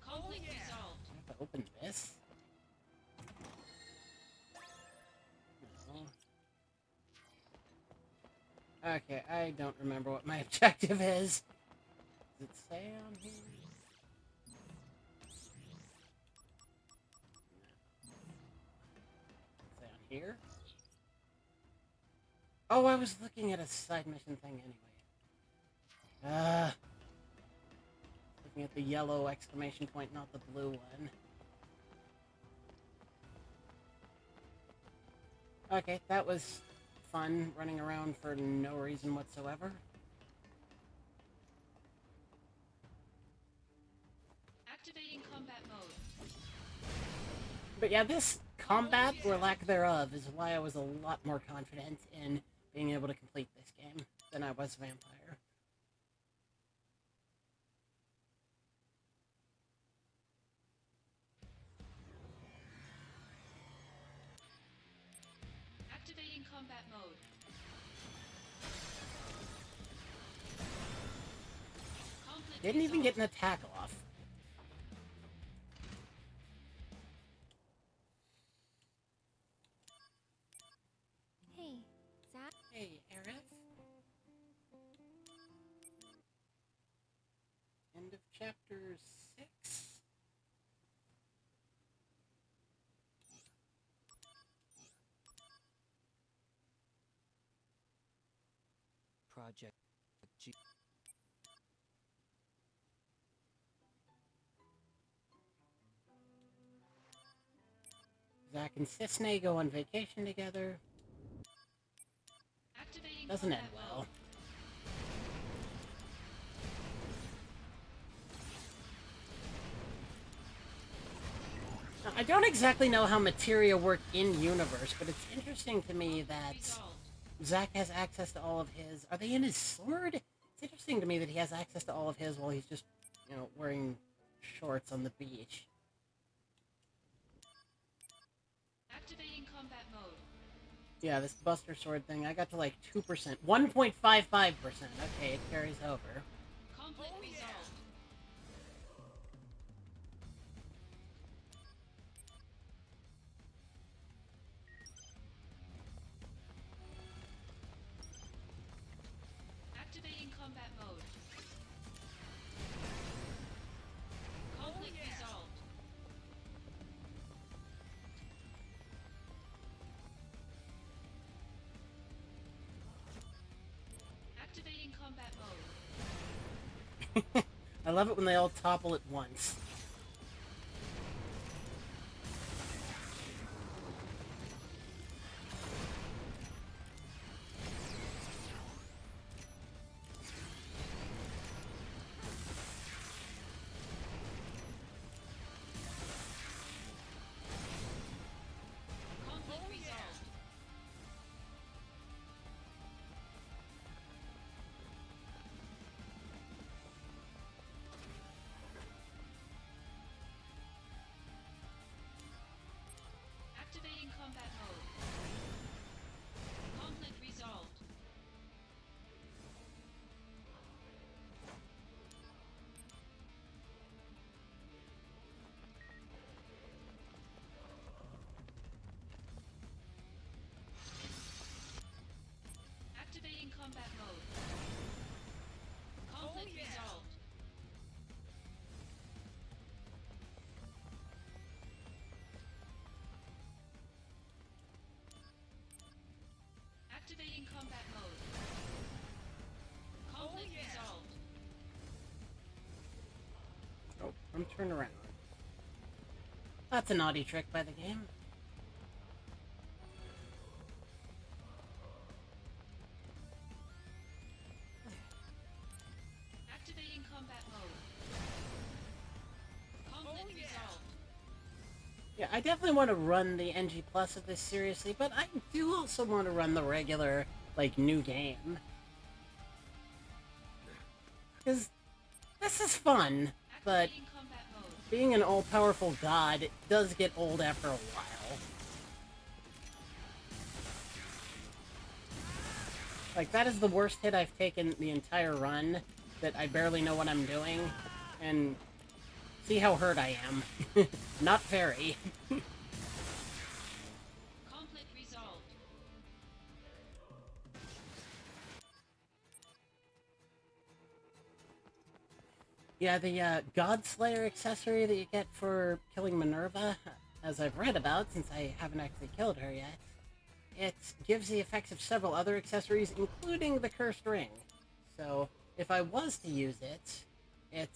Conflict resolved. I have to open this? No. Okay, I don't remember what my objective is. Does it say on here? Say on here? Oh, I was looking at a side mission thing anyway. Looking at the yellow exclamation point, not the blue one. Okay, that was fun, running around for no reason whatsoever. Activating combat mode. But yeah, this combat, or lack thereof, is why I was a lot more confident in being able to complete this game than I was Vampire. Activating combat mode. Conflict Didn't even get resolved. an attack off. Hey, Zach. Hey, Aerith. End of chapter 6. Project G. Zack and Cisne go on vacation together. Activating Doesn't end combat well. mode. Now, I don't exactly know how materia work in-universe, but it's interesting to me that Resolved. Zack has access to all of his... Are they in his sword? It It's interesting to me that he has access to all of his while he's just, wearing shorts on the beach. Activating combat mode. Yeah, this Buster Sword thing, I got to like 2%. 1.55%. Okay, it carries over. Conflict resolved. Activating combat mode. Conflict resolved. Activating combat mode. I love it when they all topple at once. Conflict resolved. Activating combat mode. Conflict resolved. Activating combat mode. Conflict resolved. Activating combat mode. Conflict resolved. Oh, I'm turned around. That's a naughty trick by the game. Activating combat mode. Conflict resolved. Yeah, I definitely want to run the NG Plus of this seriously, but I do also want to run the regular, new game. Because this is fun, but Activating combat mode. being an all-powerful god, it does get old after a while. That is the worst hit I've taken the entire run, that I barely know what I'm doing, and see how hurt I am. Not very. Conflict resolved. Yeah, the Godslayer accessory that you get for killing Minerva, as I've read about, since I haven't actually killed her yet, it gives the effects of several other accessories, including the Cursed Ring. So, if I was to use it, it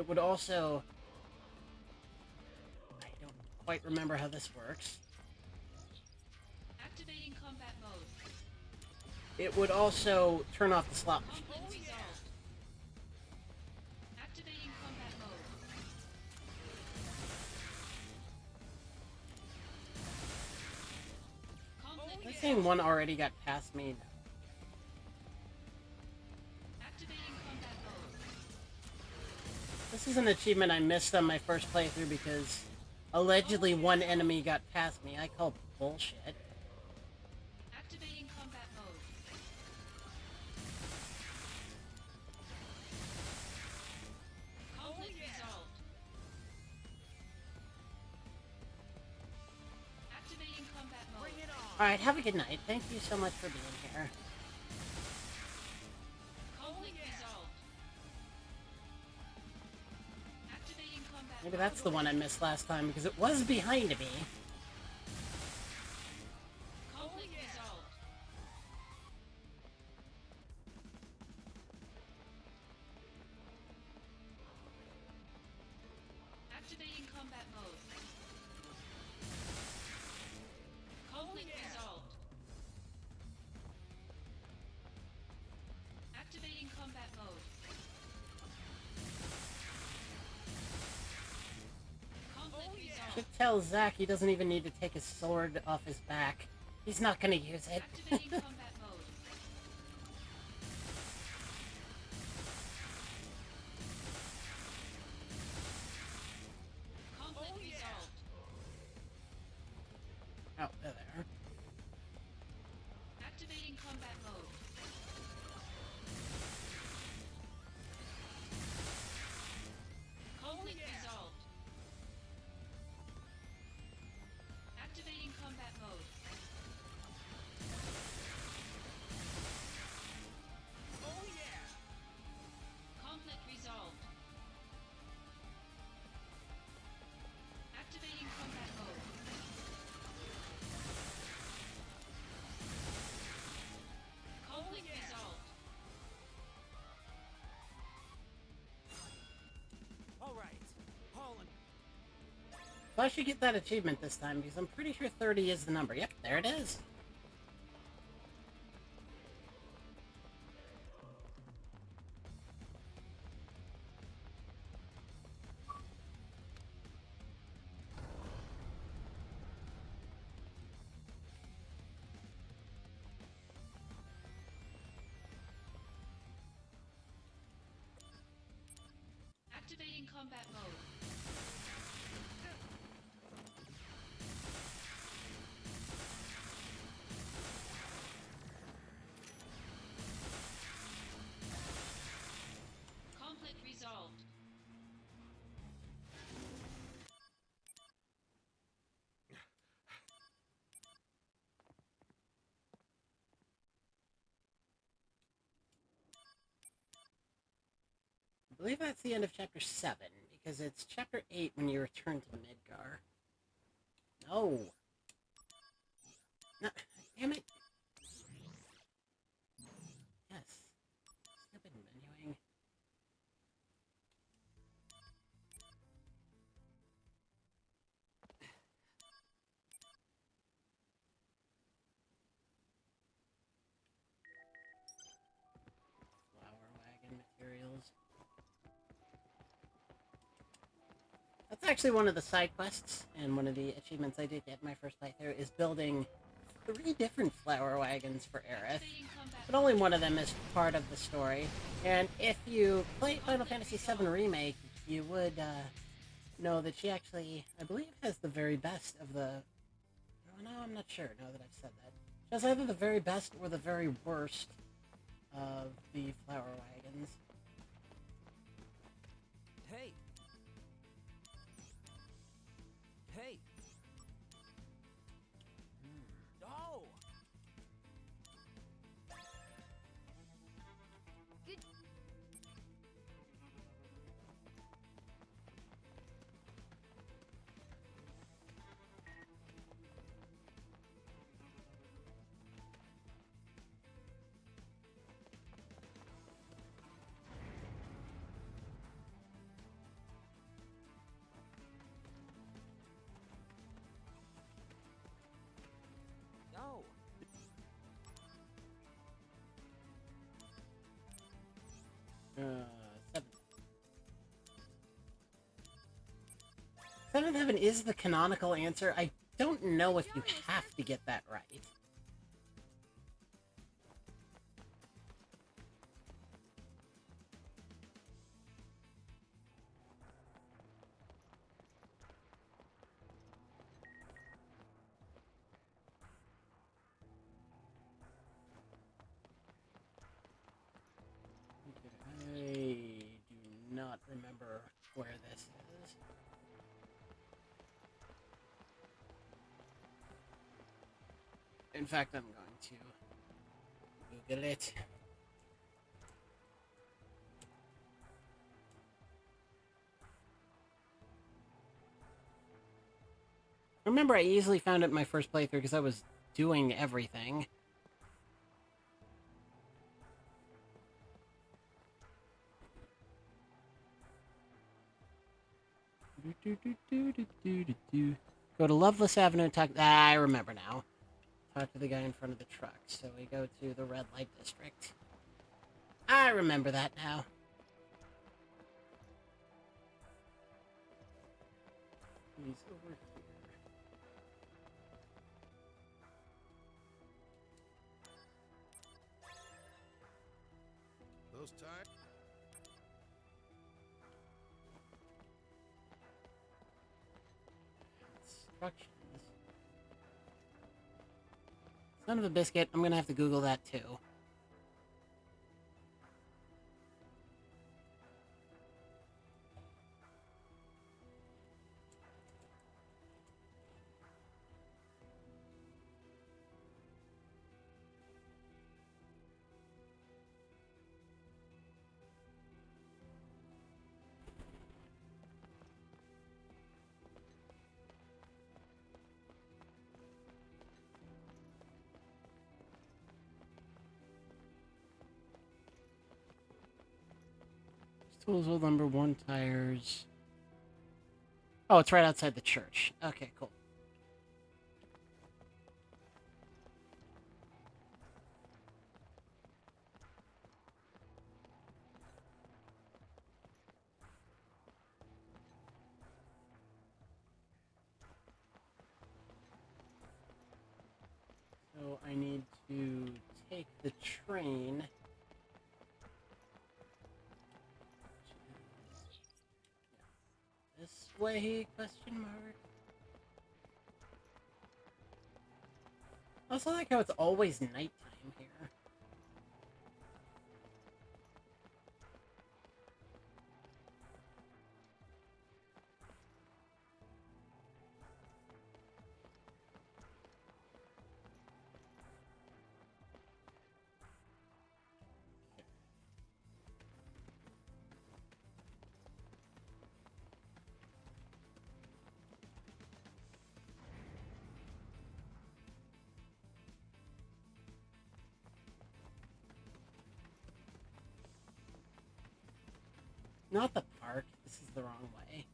would also... I don't quite remember how this works. Activating combat mode. It would also turn off the slot machine. Conflict resolved. Activating combat mode. Conflict I'm resolved. saying one already got past me. Activating combat mode. This is an achievement I missed on my first playthrough because allegedly one enemy got past me. I call bullshit. Activating combat mode. Conflict resolved. Activating combat mode. Alright, have a good night. Thank you so much for being here. Conflict resolved. Activating combat Maybe mode. that's the one I missed last time because it was behind me. Conflict resolved. Activating combat mode. Conflict resolved. Activating combat mode. Conflict resolved. Should tell Zack he doesn't even need to take his sword off his back. He's not gonna use it. Activating combat mode. Activating combat mode. Conflict resolved. Activating combat mode. Oh yeah! Conflict resolved. Activating combat mode. Conflict resolved. All right. Holland. So I should get that achievement this time, because I'm pretty sure 30 is the number. Yep, there it is. Activating combat mode. Conflict resolved. I believe that's the end of Chapter 7, because it's Chapter 8 when you return to Midgar. No! No, damn it! Yes. Stupid menuing. Flower wagon materials. That's actually one of the side quests, and one of the achievements I did get in my first playthrough is building 3 different flower wagons for Aerith. Activating combat But only one of them is part of the story. And if you play Final Fantasy VII Remake, you would know that she actually, I believe, has the very best of the... Oh, no, I'm not sure now that I've said that. She has either the very best or the very worst of the flower wagons. Hey. Hey. Oh. Good. No. Seventh. Seventh Heaven is the canonical answer. I don't know if you have to get that right. I do not remember where this is. In fact, I'm going to Google it. Remember, I easily found it in my first playthrough because I was doing everything. Go to Loveless Avenue and talk... Ah, I remember now. Talk to the guy in front of the truck. So we go to the red light district. I remember that now. He's over here. Those tires. Instructions. Son of a biscuit. I'm gonna have to Google that too. Tools will number 1 tires. Oh, it's right outside the church. Okay, cool. So I need to take the train. This way, question mark. I also like how it's always nighttime here. Not the park. This is the wrong way.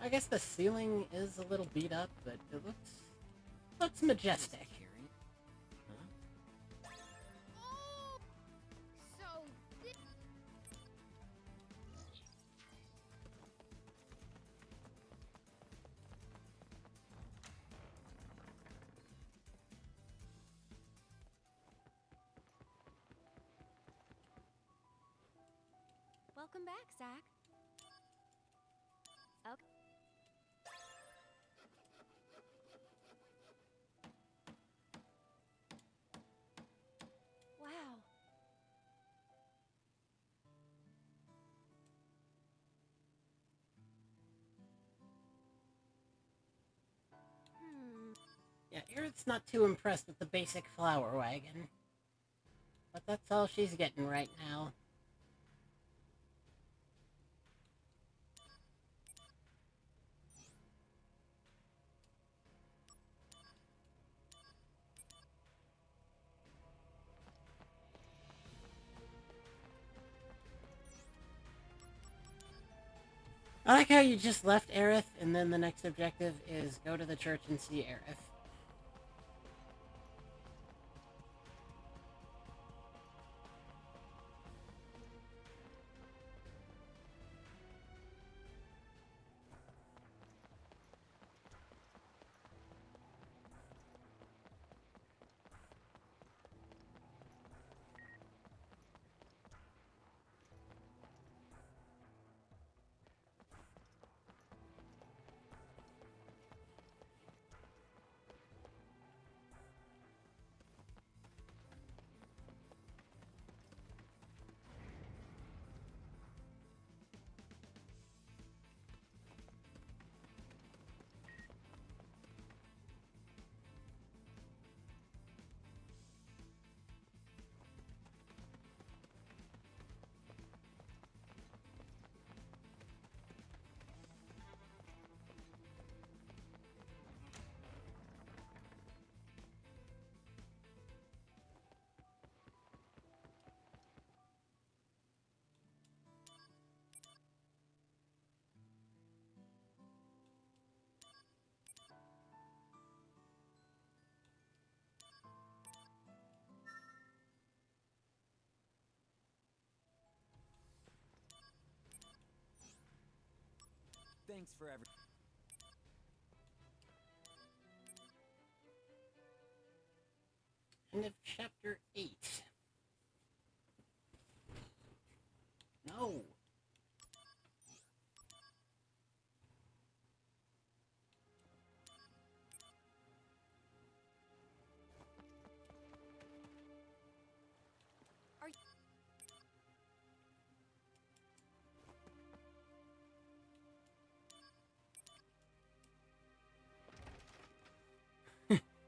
I guess the ceiling is a little beat up, but it looks majestic. Oh! So this. Welcome back, Zach. Okay. Wow. Yeah, Aerith's not too impressed with the basic flower wagon. But that's all she's getting right now. I like how you just left Aerith, and then the next objective is go to the church and see Aerith. Thanks for every. End of chapter 8. No. Are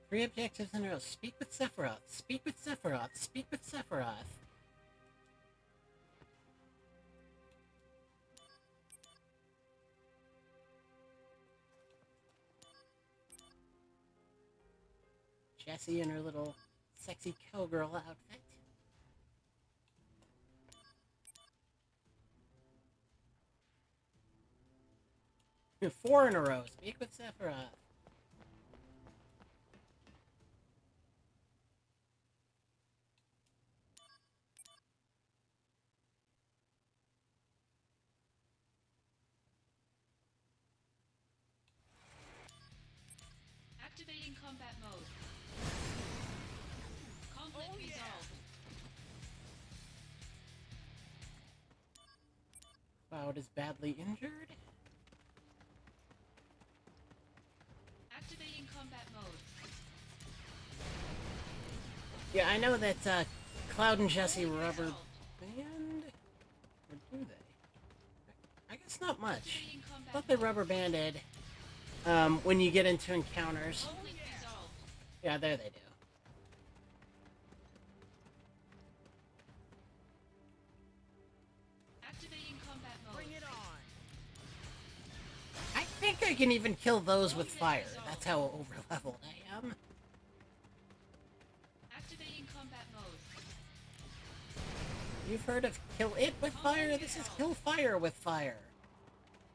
Three objectives in a row. Speak with Sephiroth. Speak with Sephiroth. Speak with Sephiroth. Jessie in her little sexy cowgirl outfit. Four in a row. Speak with Sephiroth. Activating combat mode. Conflict resolved. Cloud is badly injured. Activating combat mode. Yeah, I know that Cloud and Jessie Conflict rubber resolved. band? Or do they? I guess not much. Activating I combat thought they mode. rubber banded when you get into encounters. Conflict resolved. Yeah, there they do. Activating combat mode. Bring it on. I think I can even kill those with fire. That's how over-leveled I am. Activating combat mode. You've heard of kill it with fire? This is kill fire with fire.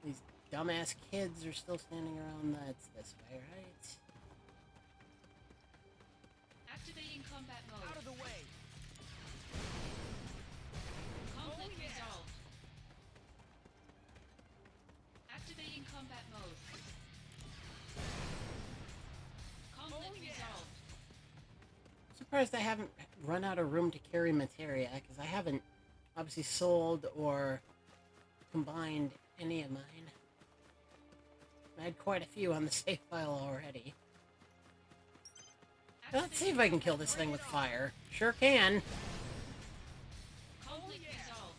These dumbass kids are still standing around. That's this way, right? Activating combat mode. Out of the way. Conflict resolved. Activating combat mode. Conflict resolved. Surprised I haven't run out of room to carry materia, because I haven't obviously sold or combined any of mine. I had quite a few on the save file already. Let's see if I can kill this thing with fire. Sure can. Conflict resolved.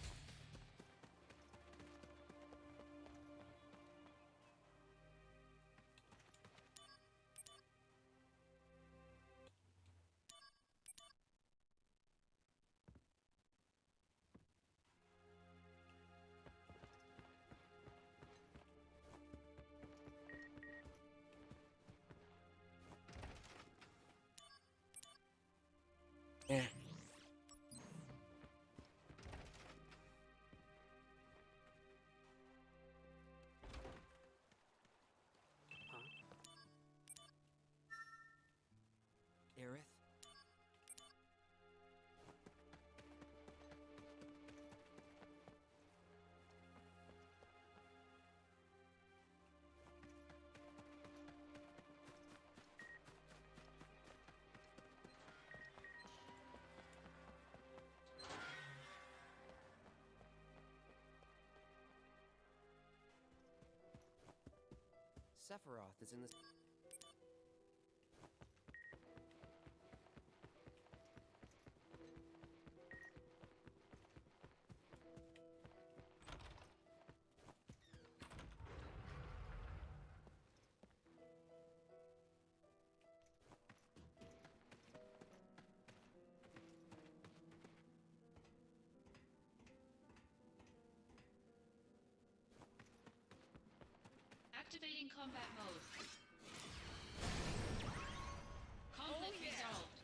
Yeah. Aerith? Sephiroth is in this. Activating combat mode. Conflict resolved.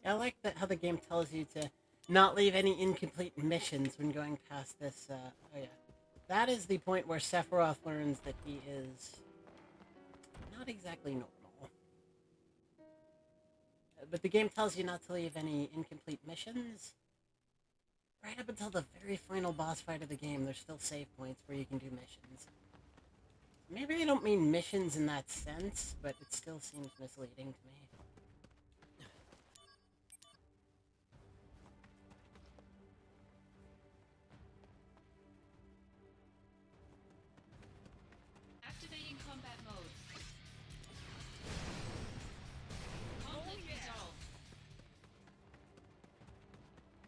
I like that how the game tells you to not leave any incomplete missions when going past this. Oh yeah, that is the point where Sephiroth learns that he is not exactly normal. but the game tells you not to leave any incomplete missions. Right up until the very final boss fight of the game, there's still save points where you can do missions. Maybe they don't mean missions in that sense, but it still seems misleading to me. Activating combat mode. Conflict resolved.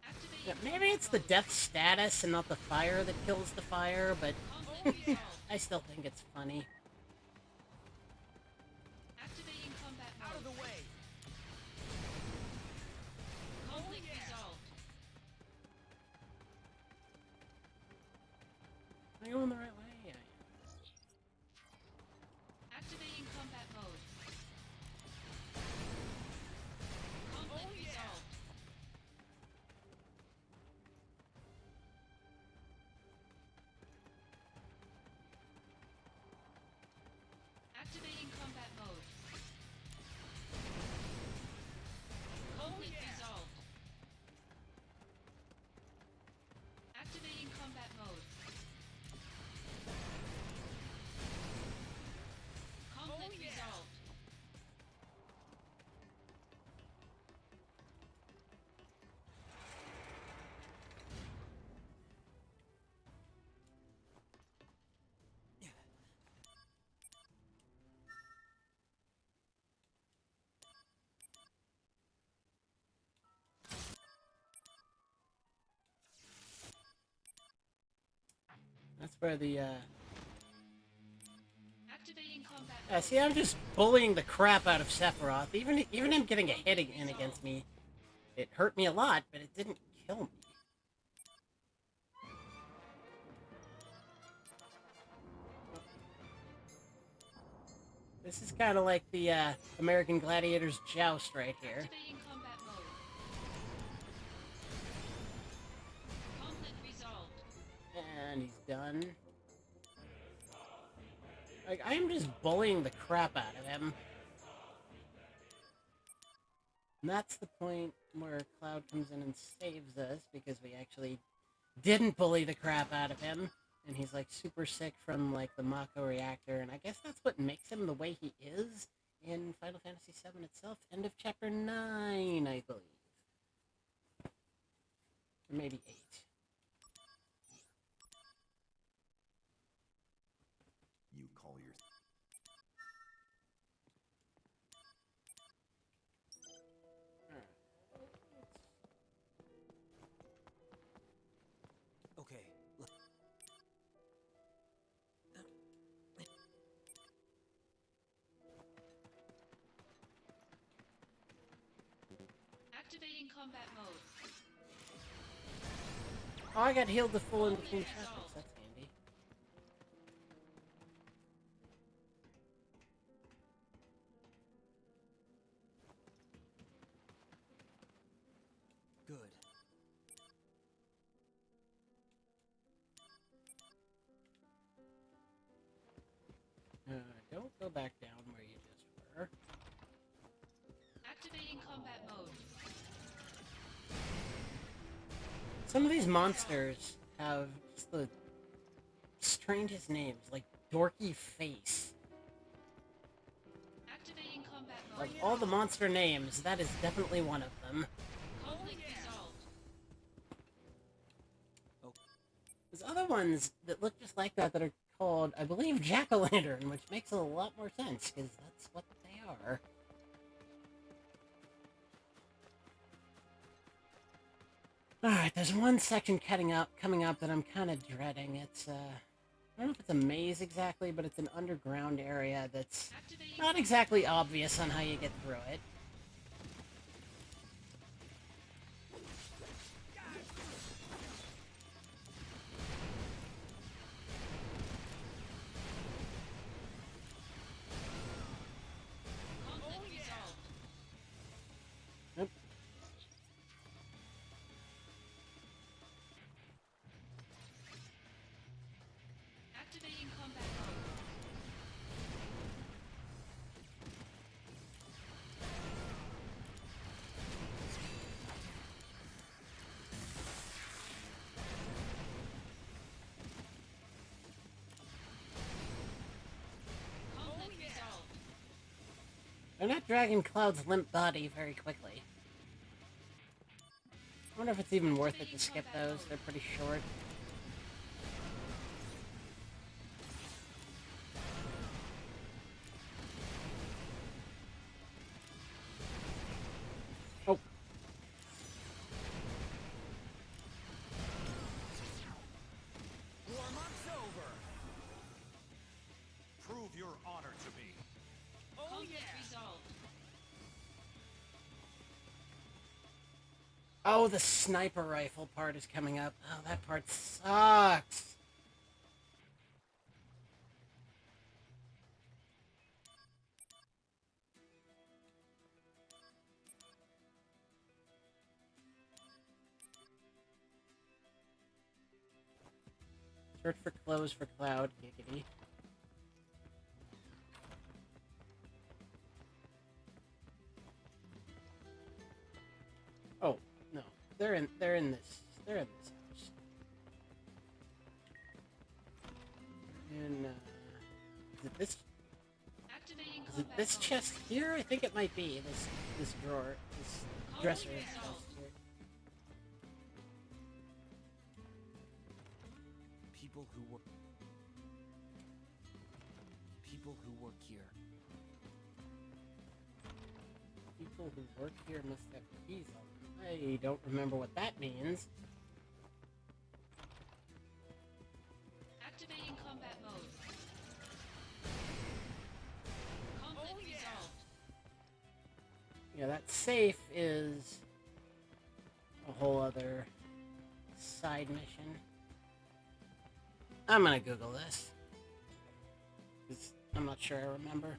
Activating Yeah, maybe it's the death status and not the fire that kills the fire, but conflict resolved. I still think it's funny. Activating combat mode. Out of the way! Conflict resolved. Am I going the right way? Yeah, Activating combat mode. Conflict resolved. Activating combat mode. Conflict resolved. Activating combat mode. Conflict resolved. that's where the, Activating combat Yeah, mode. see, I'm just bullying the crap out of Sephiroth. Even him getting a hit in against me, it hurt me a lot, but it didn't kill me. This is kind of like the American Gladiators joust right here. Activating combat mode. Conflict resolved. And he's done. Like, I'm just bullying the crap out of him. And that's the point where Cloud comes in and saves us, because we actually didn't bully the crap out of him. And he's, like, super sick from, like, the Mako reactor. And I guess that's what makes him the way he is in Final Fantasy VII itself. End of Chapter 9, I believe. Or maybe 8. You call your... Okay, look. Activating combat mode. Oh, I got healed to full in between chapters. That's handy. Good. Don't go back down where you just were. Activating combat mode. Some of these monsters have just the strangest names, like Dorky Face. Activating combat Of mode. all the monster names, that is definitely one of them. Conflict resolved. There's other ones that look just like that are called, I believe, Jack-o'-lantern, which makes a lot more sense, because that's what they are. Alright, there's one section coming up that I'm kind of dreading. It's, I don't know if it's a maze exactly, but it's an underground area that's Activating not exactly obvious on how you get through it. conflict resolved. Yep. Activating combat mode. They're not dragging Cloud's limp body very quickly. I wonder if it's even worth it to skip those. They're pretty short. Oh. Warm-up's over. Prove your honor to me. Conflict resolved. Oh, the sniper rifle part is coming up. Oh, that part sucks. Search for clothes for Cloud, giggity. Oh, no. They're in this house. And is it this Activating is it combat this mode. chest here? I think it might be this drawer, this dresser Conflict chest resolved. here. People who work here. People who work here must have keys on them. I don't remember what that means. Activating combat mode. Conflict resolved. Yeah, that safe is a whole other side mission. I'm gonna Google this, 'cause I'm not sure I remember.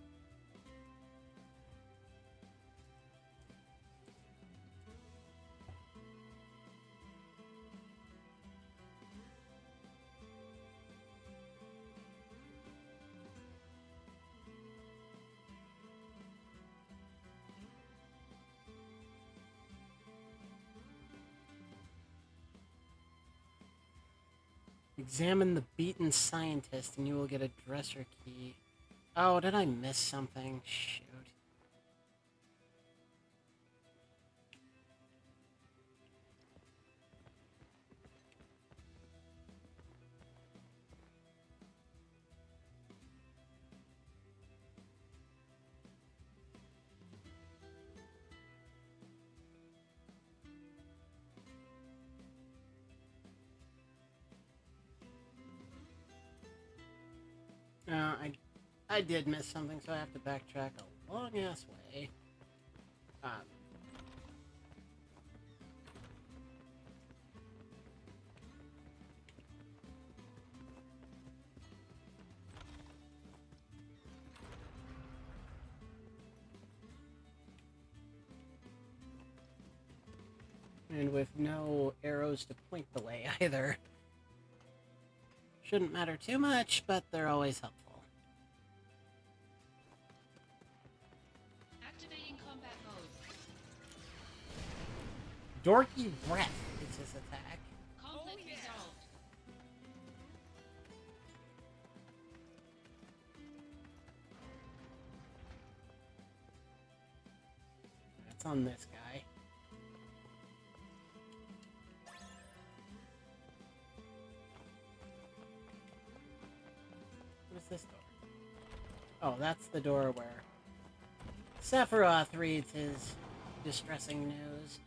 Examine the beaten scientist and you will get a dresser key. Oh, did I miss something? Shoot. I did miss something, so I have to backtrack a long ass way. And with no arrows to point the way either. Shouldn't matter too much, but they're always helpful. Activating combat mode. Dorky Breath is his attack. Conflict resolved. That's on this guy. What is this door? Oh, that's the door where Sephiroth reads his distressing news.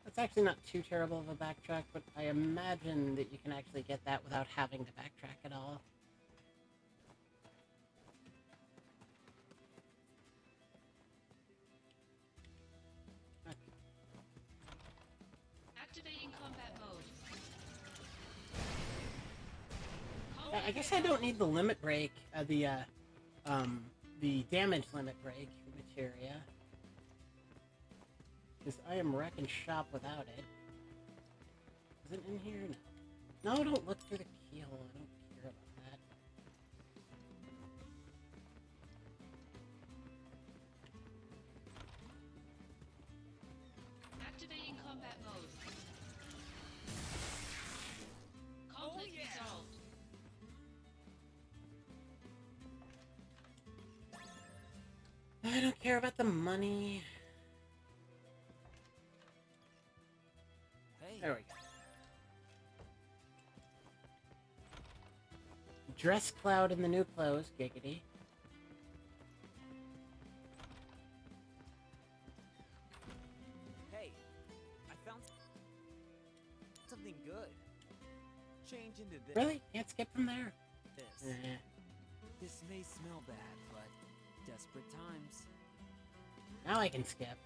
That's actually not too terrible of a backtrack, but I imagine that you can actually get that without having to backtrack at all. Activating combat mode. I guess I don't need the limit break, the damage limit break materia. Because I am wrecking shop without it. Is it in here? No. No, don't look through the keyhole. I don't care about that. Activating combat mode. Conflict resolved. I don't care about the money. Hey. There we go. Dress Cloud in the new clothes, giggity. Hey, I found something good. Change into this. Really? Can't skip from there? Eh. This may smell bad, but desperate times. Now I can skip.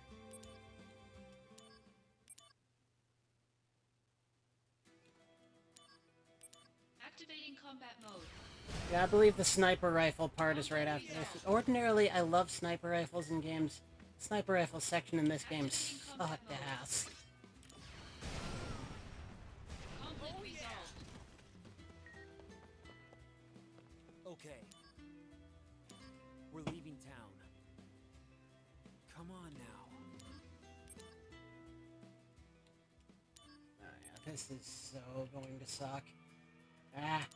Activating combat mode. Yeah, I believe the sniper rifle part is right after this. Ordinarily, I love sniper rifles in games. Sniper rifle section in this game sucked ass. Conflict resolved. Okay. We're leaving town. Come on now. Oh, yeah, this is so going to suck. Ah.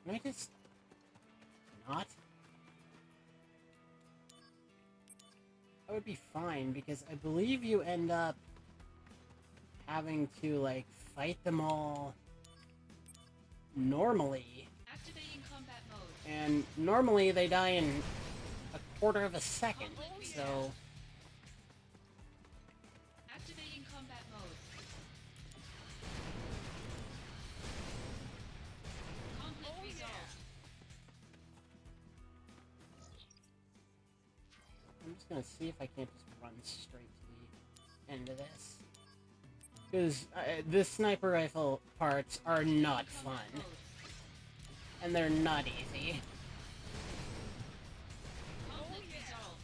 Can I just not? That would be fine, because I believe you end up having to, like, fight them all normally. Activating combat mode. And normally they die in a quarter of a second, so... Activating combat mode. Conflict resolved. I'm just gonna see if I can't just run straight to the end of this. Because the sniper rifle parts are not fun. And they're not easy. Conflict resolved.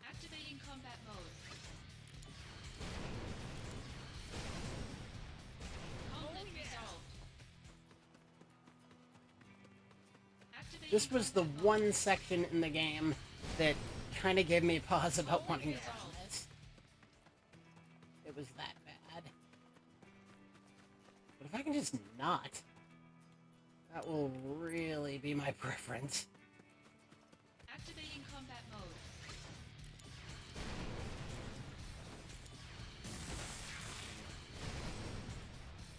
Activating combat mode. Conflict resolved. Activating This was the combat one section in the game that kind of gave me pause about wanting to run this. It was that bad. But if I can just not, that will really be my preference. Activating combat mode.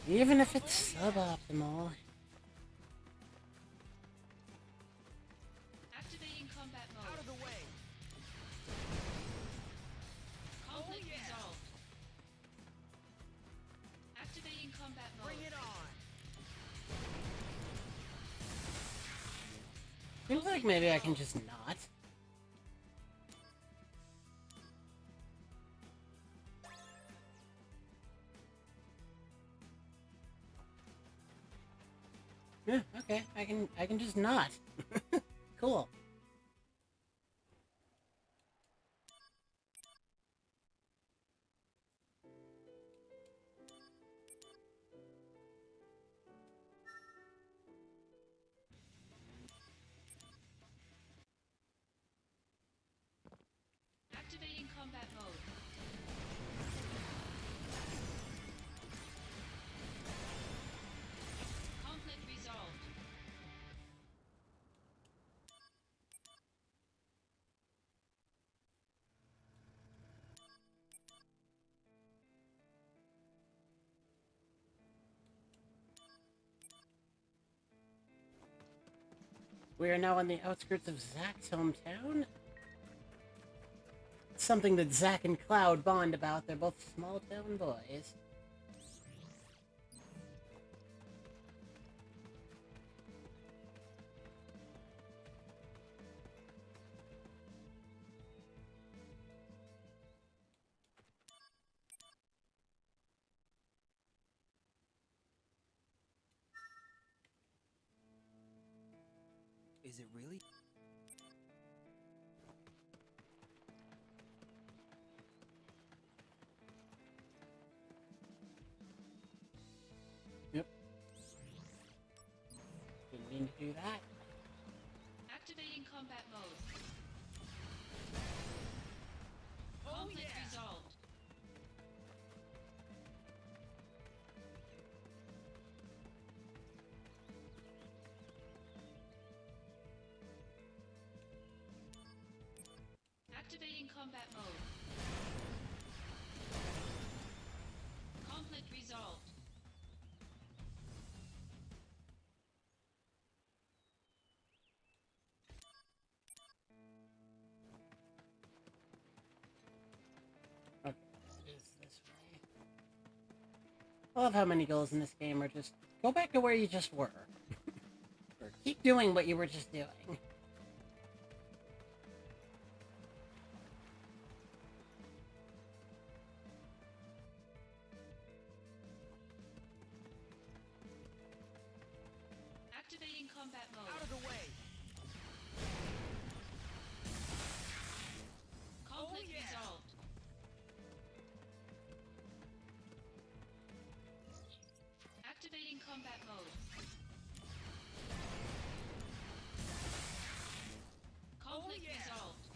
Even if it's suboptimal. Activating combat mode. Out of the way. Conflict resolved. Activating combat mode. Bring it on. Seems like maybe I can just not. Yeah, okay, I can just not. Cool. Activating combat mode. Conflict resolved. We are now on the outskirts of Zack's hometown. It's something that Zack and Cloud bond about. They're both small town boys. Is it really? Yep. Didn't mean to do that. Activating combat mode. Oh Conflict yeah! resolved. Activating combat mode. Conflict resolved. Okay, it is this way. I love how many goals in this game are just go back to where you just were. Or keep doing what you were just doing. Activating combat mode. Out of the way! Conflict yeah. resolved. Activating combat mode. Conflict yeah. resolved.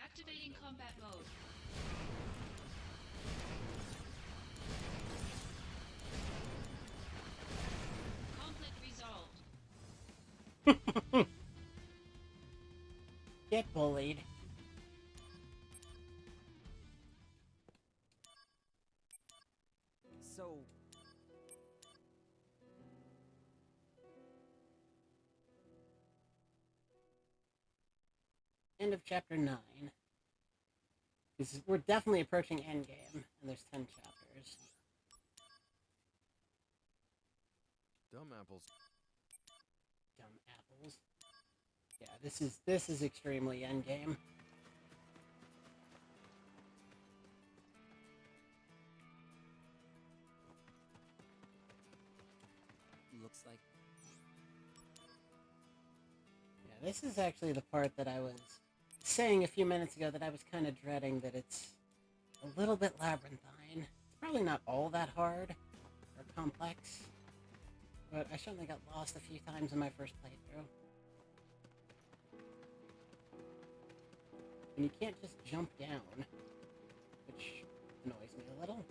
Activating combat mode. Conflict resolved. Get bullied. So, End of chapter 9. We're definitely approaching endgame, and there's 10 chapters. Dumb apples. Dumb apples. Yeah, this is extremely endgame. looks like. Yeah, this is actually the part that I was saying a few minutes ago that I was kind of dreading, that it's a little bit labyrinthine. It's probably not all that hard or complex, but I certainly got lost a few times in my first playthrough. And you can't just jump down, which annoys me a little.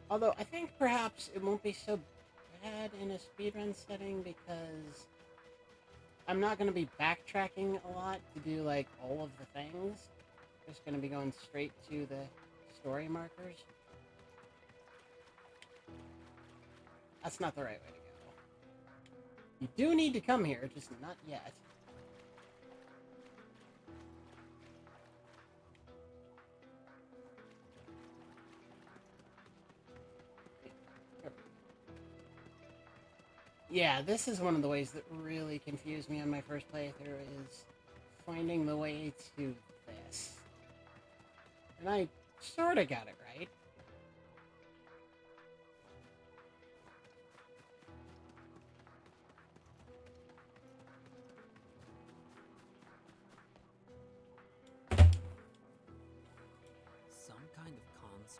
Although I think perhaps it won't be so bad in a speedrun setting because I'm not going to be backtracking a lot to do like all of the things. Just going to be going straight to the story markers. That's not the right way to go. You do need to come here, just not yet. Yeah, this is one of the ways that really confused me on my first playthrough, is finding the way to this. And I sort of got it right. Some kind of cons.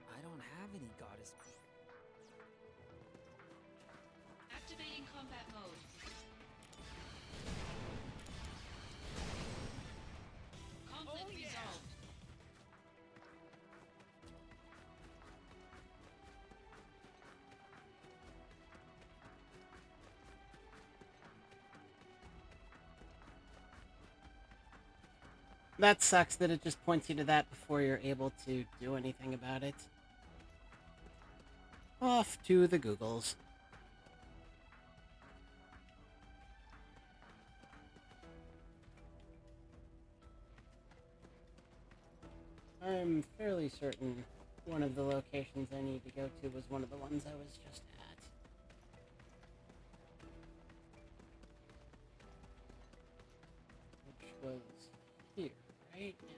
I don't have any goddess. Activating combat mode. Conflict resolved. That sucks that it just points you to that before you're able to do anything about it. Off to the Googles. I'm fairly certain one of the locations I need to go to was one of the ones I was just at. was here, right? Yeah.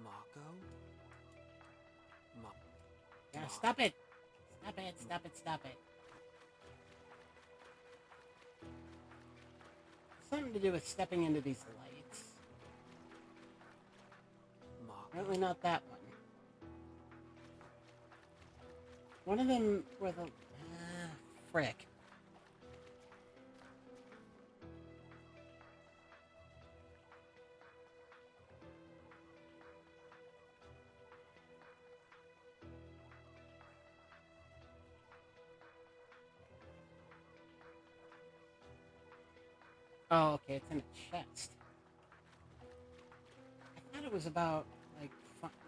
Mako? Yeah, stop it! Stop it, stop it, stop it. Something to do with stepping into these lights. Mako? Apparently not that one. One of them were the... frick. Oh, okay, it's in a chest. I thought it was about,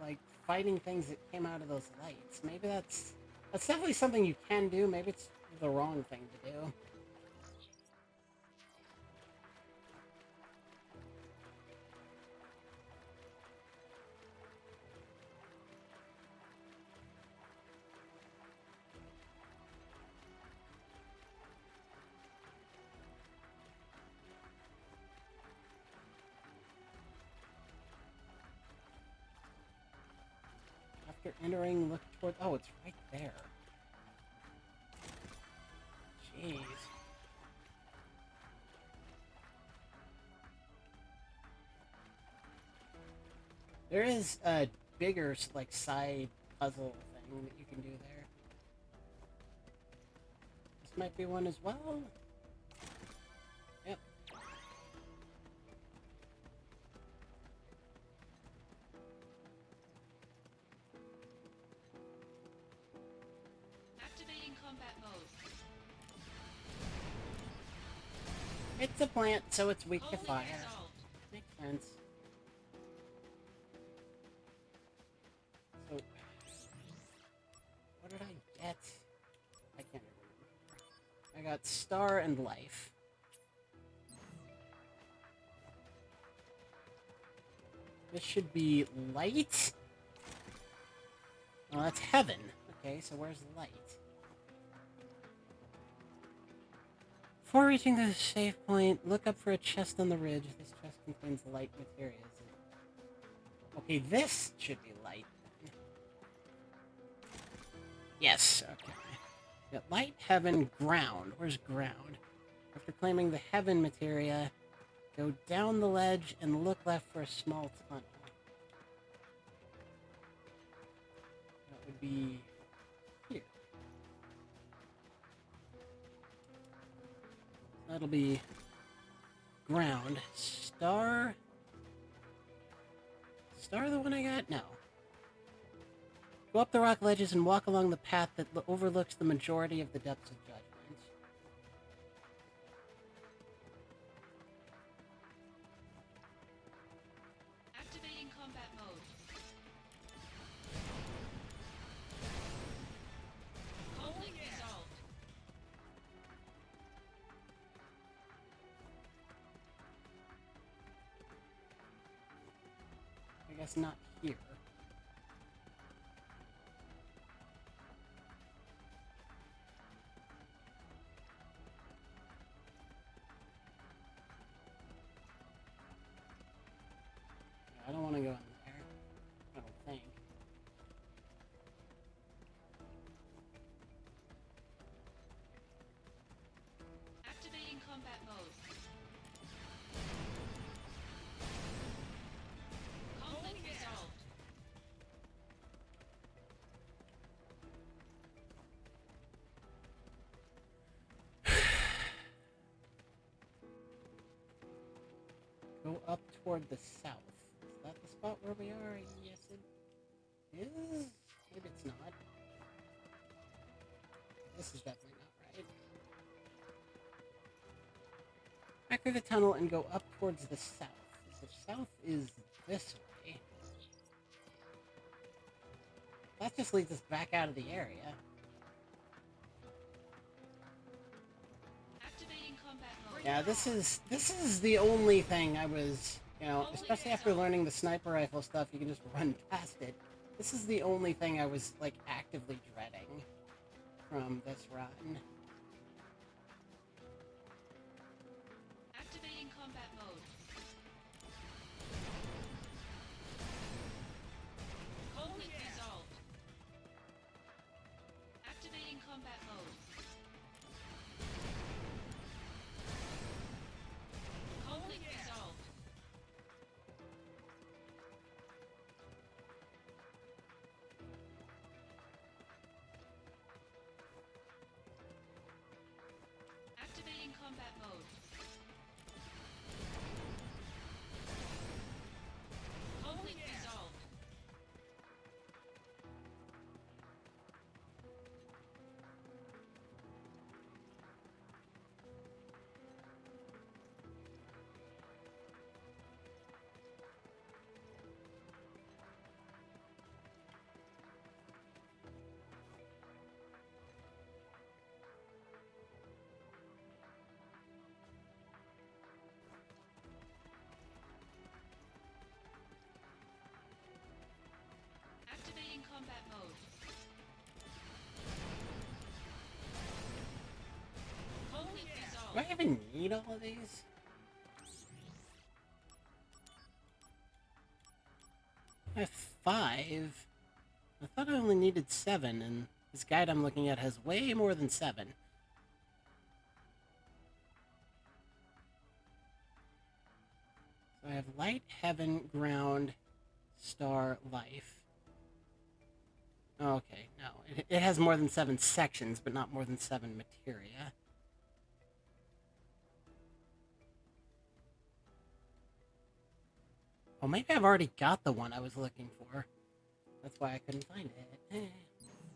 like fighting things that came out of those lights. Maybe that's definitely something you can do. Maybe it's the wrong thing to do. After entering, look toward... Oh, it's right there. Jeez. There is a bigger, like, side puzzle thing that you can do there. This might be one as well. Yep. Activating combat mode. It's a plant, so it's weak to Conflict fire. resolved. Makes sense. So, what did I get? I can't remember. I got star and life. This should be light. Oh, that's heaven. Okay, so where's light? Before reaching the safe point, look up for a chest on the ridge. This chest contains light materials. Okay, this should be light. Yes, okay. Got light, heaven, ground. Where's ground? After claiming the heaven materia, go down the ledge and look left for a small tunnel. That would be here. That'll be ground. Star... Star the one I got? No. Go up the rock ledges and walk along the path that overlooks the majority of the depths of judgment. Activating combat mode. Conflict resolved. I guess not here. I don't want to go in there. I don't think. Activating combat mode. Conflict resolved. Go up toward the south. Is that the spot where we are? Yes, it is. Maybe it's not. This is definitely not right. Back through the tunnel and go up towards the south. The south is this way. That just leads us back out of the area. Activating combat mode. Yeah, this is the only thing I was You know, especially after learning the sniper rifle stuff, you can just run past it. This is the only thing I was, like, actively dreading from this run. Activating combat mode. Conflict resolved. Activating combat mode. Conflict resolved. Activating combat mode. Conflict resolved. Activating combat mode. Conflict Do I resolved. even need all of these? I have 5. I thought I only needed 7, and this guide I'm looking at has way more than 7. So I have light, heaven, ground, star, life. Okay, no. It has more than 7 sections, but not more than 7 materia. Oh, maybe I've already got the one I was looking for. That's why I couldn't find it.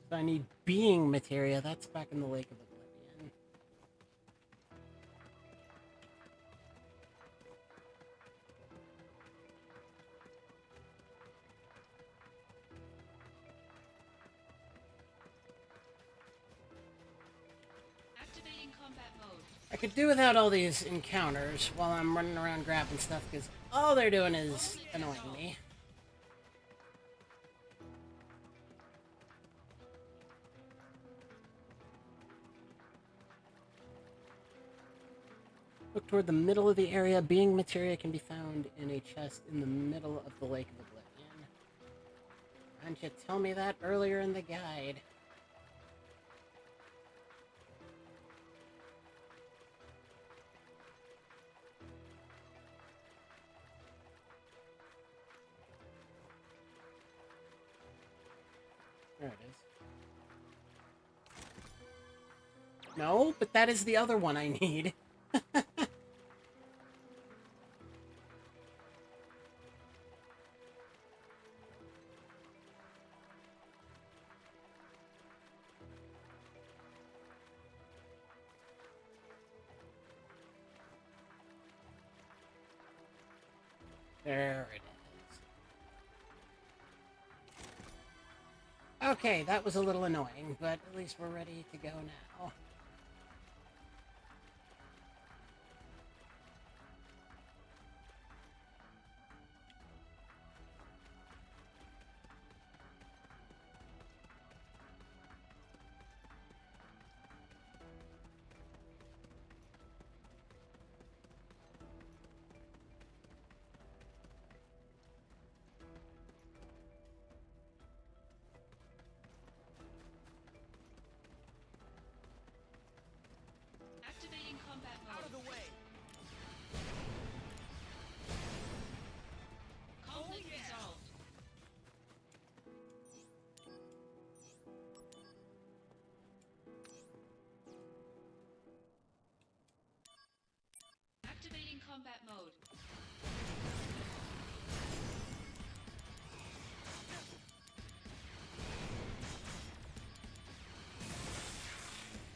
So I need being materia. That's back in the Lake of Oblivion. Activating combat mode. I could do without all these encounters while I'm running around grabbing stuff, because all they're doing is annoying me. Look toward the middle of the area. Being materia can be found in a chest in the middle of the Lake of Oblivion. Why didn't you tell me that earlier in the guide? There it is. No, but that is the other one I need. There it is. Okay, that was a little annoying, but at least we're ready to go now. Activating combat mode. Out of the way! Conflict resolved. Activating combat mode.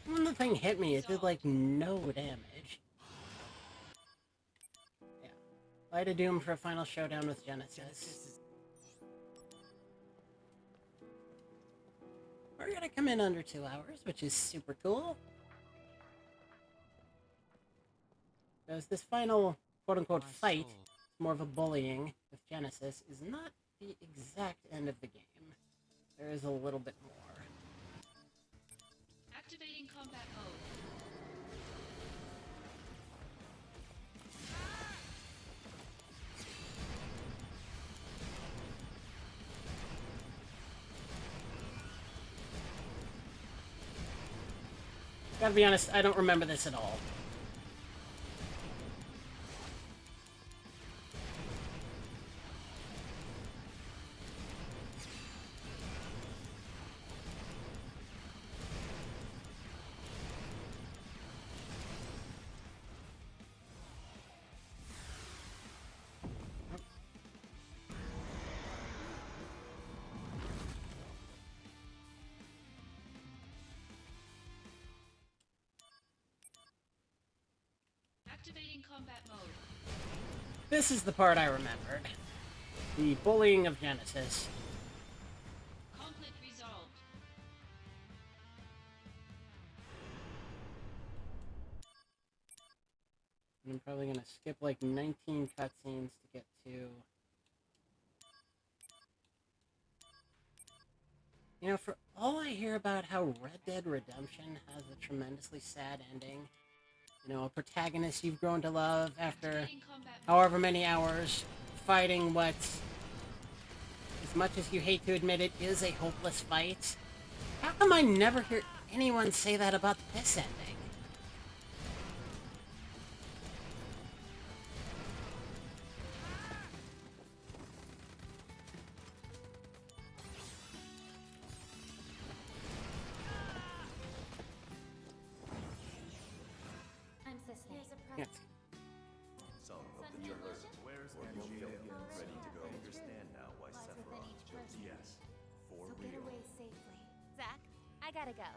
When the thing hit me, it did like no damage. Yeah. Light of Doom for a final showdown with Genesis. We're gonna come in under 2 hours, which is super cool. Because this final quote-unquote fight more of a bullying with Genesis, is not the exact end of the game. There is a little bit more. Activating combat mode. Gotta be honest, I don't remember this at all. Activating combat mode. This is the part I remembered. The bullying of Genesis. Conflict resolved. I'm probably gonna skip like 19 cutscenes to get to... You know, for all I hear about how Red Dead Redemption has a tremendously sad ending, you know, a protagonist you've grown to love after Activating combat mode. however many hours fighting what, as much as you hate to admit it, is a hopeless fight. How come I never hear anyone say that about this ending? I'm Cicely. Here's a Yes. present. Some of the Something jurors delicious? or Gillian ready to go. Understand now why Lies within Sephiroth each chose person. yes. For So get real. away safely. Zach, I gotta go.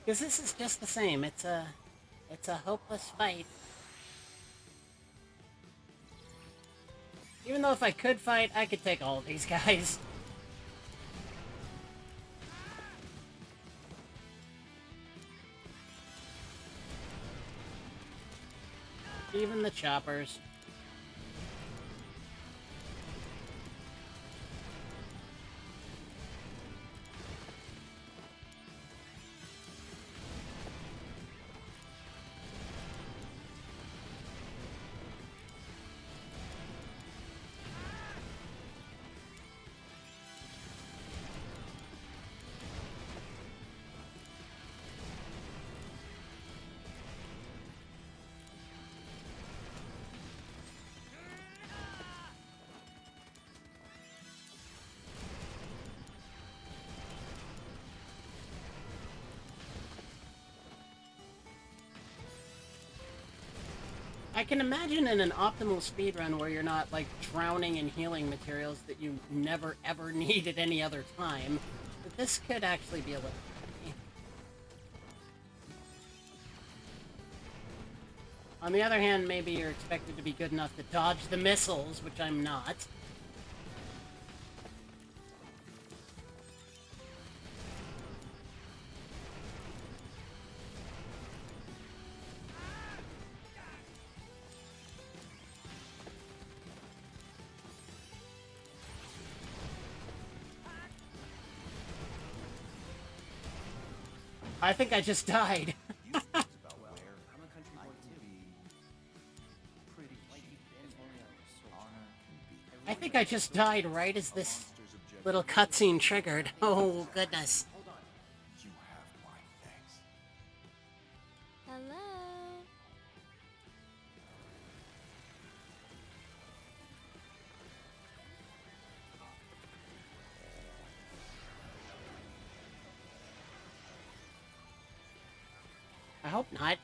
Because this is just the same. It's a hopeless fight. Even though if I could fight, I could take all of these guys. Even the choppers. I can imagine in an optimal speedrun where you're not, like, drowning in healing materials that you never ever need at any other time, that this could actually be a little tricky. On the other hand, maybe you're expected to be good enough to dodge the missiles, which I'm not. I think I just died. About where I'm a country boy too. Pretty cheap I think I just died right as this little cutscene triggered. Oh, goodness. You have my thanks. Hello. I hope not.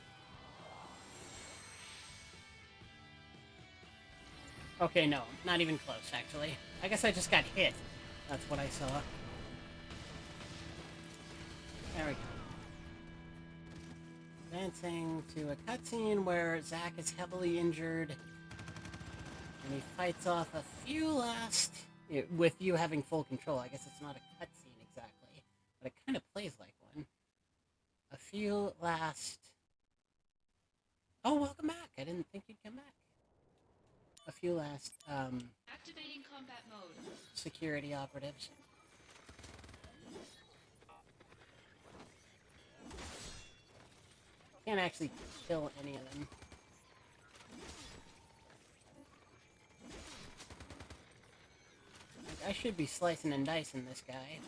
Okay, no, not even close, actually. I guess I just got hit. That's what I saw. There we go. Advancing to a cutscene where Zack is heavily injured, and he fights off a few last... with you having full control. I guess it's not a cutscene exactly. but it kind of plays like one. A few last... Oh, welcome back. I didn't think you'd come back. A few last, Activating combat mode. security operatives. Can't actually kill any of them. Like, I should be slicing and dicing this guy.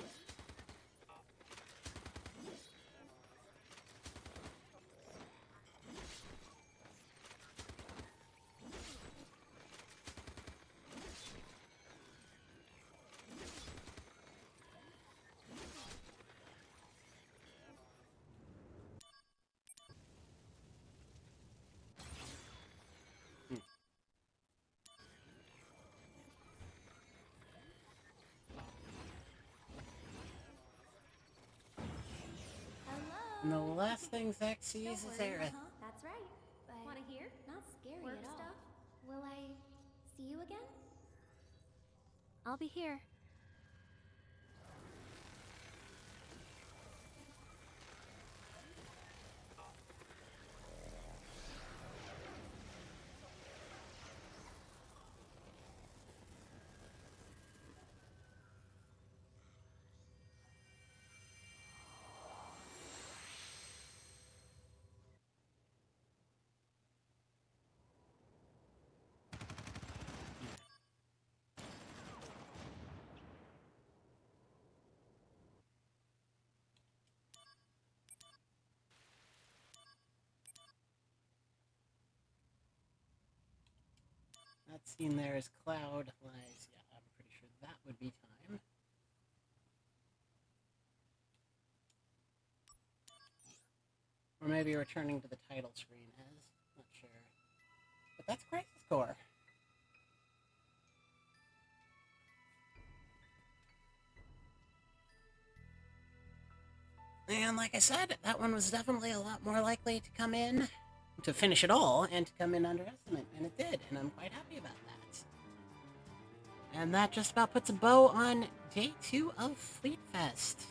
And the last thing Zach sees is Aerith. That's right. But wanna hear? Not scary work at all. Stuff? Will I see you again? I'll be here. That scene there is Cloud lies. Yeah, I'm pretty sure that would be time. Or maybe returning to the title screen is. Not sure. But that's Crisis Core. And like I said, that one was definitely a lot more likely to come in, to finish it all, and to come in underestimate, and it did, and I'm quite happy about that. And that just about puts a bow on day 2 of Fleet Fest.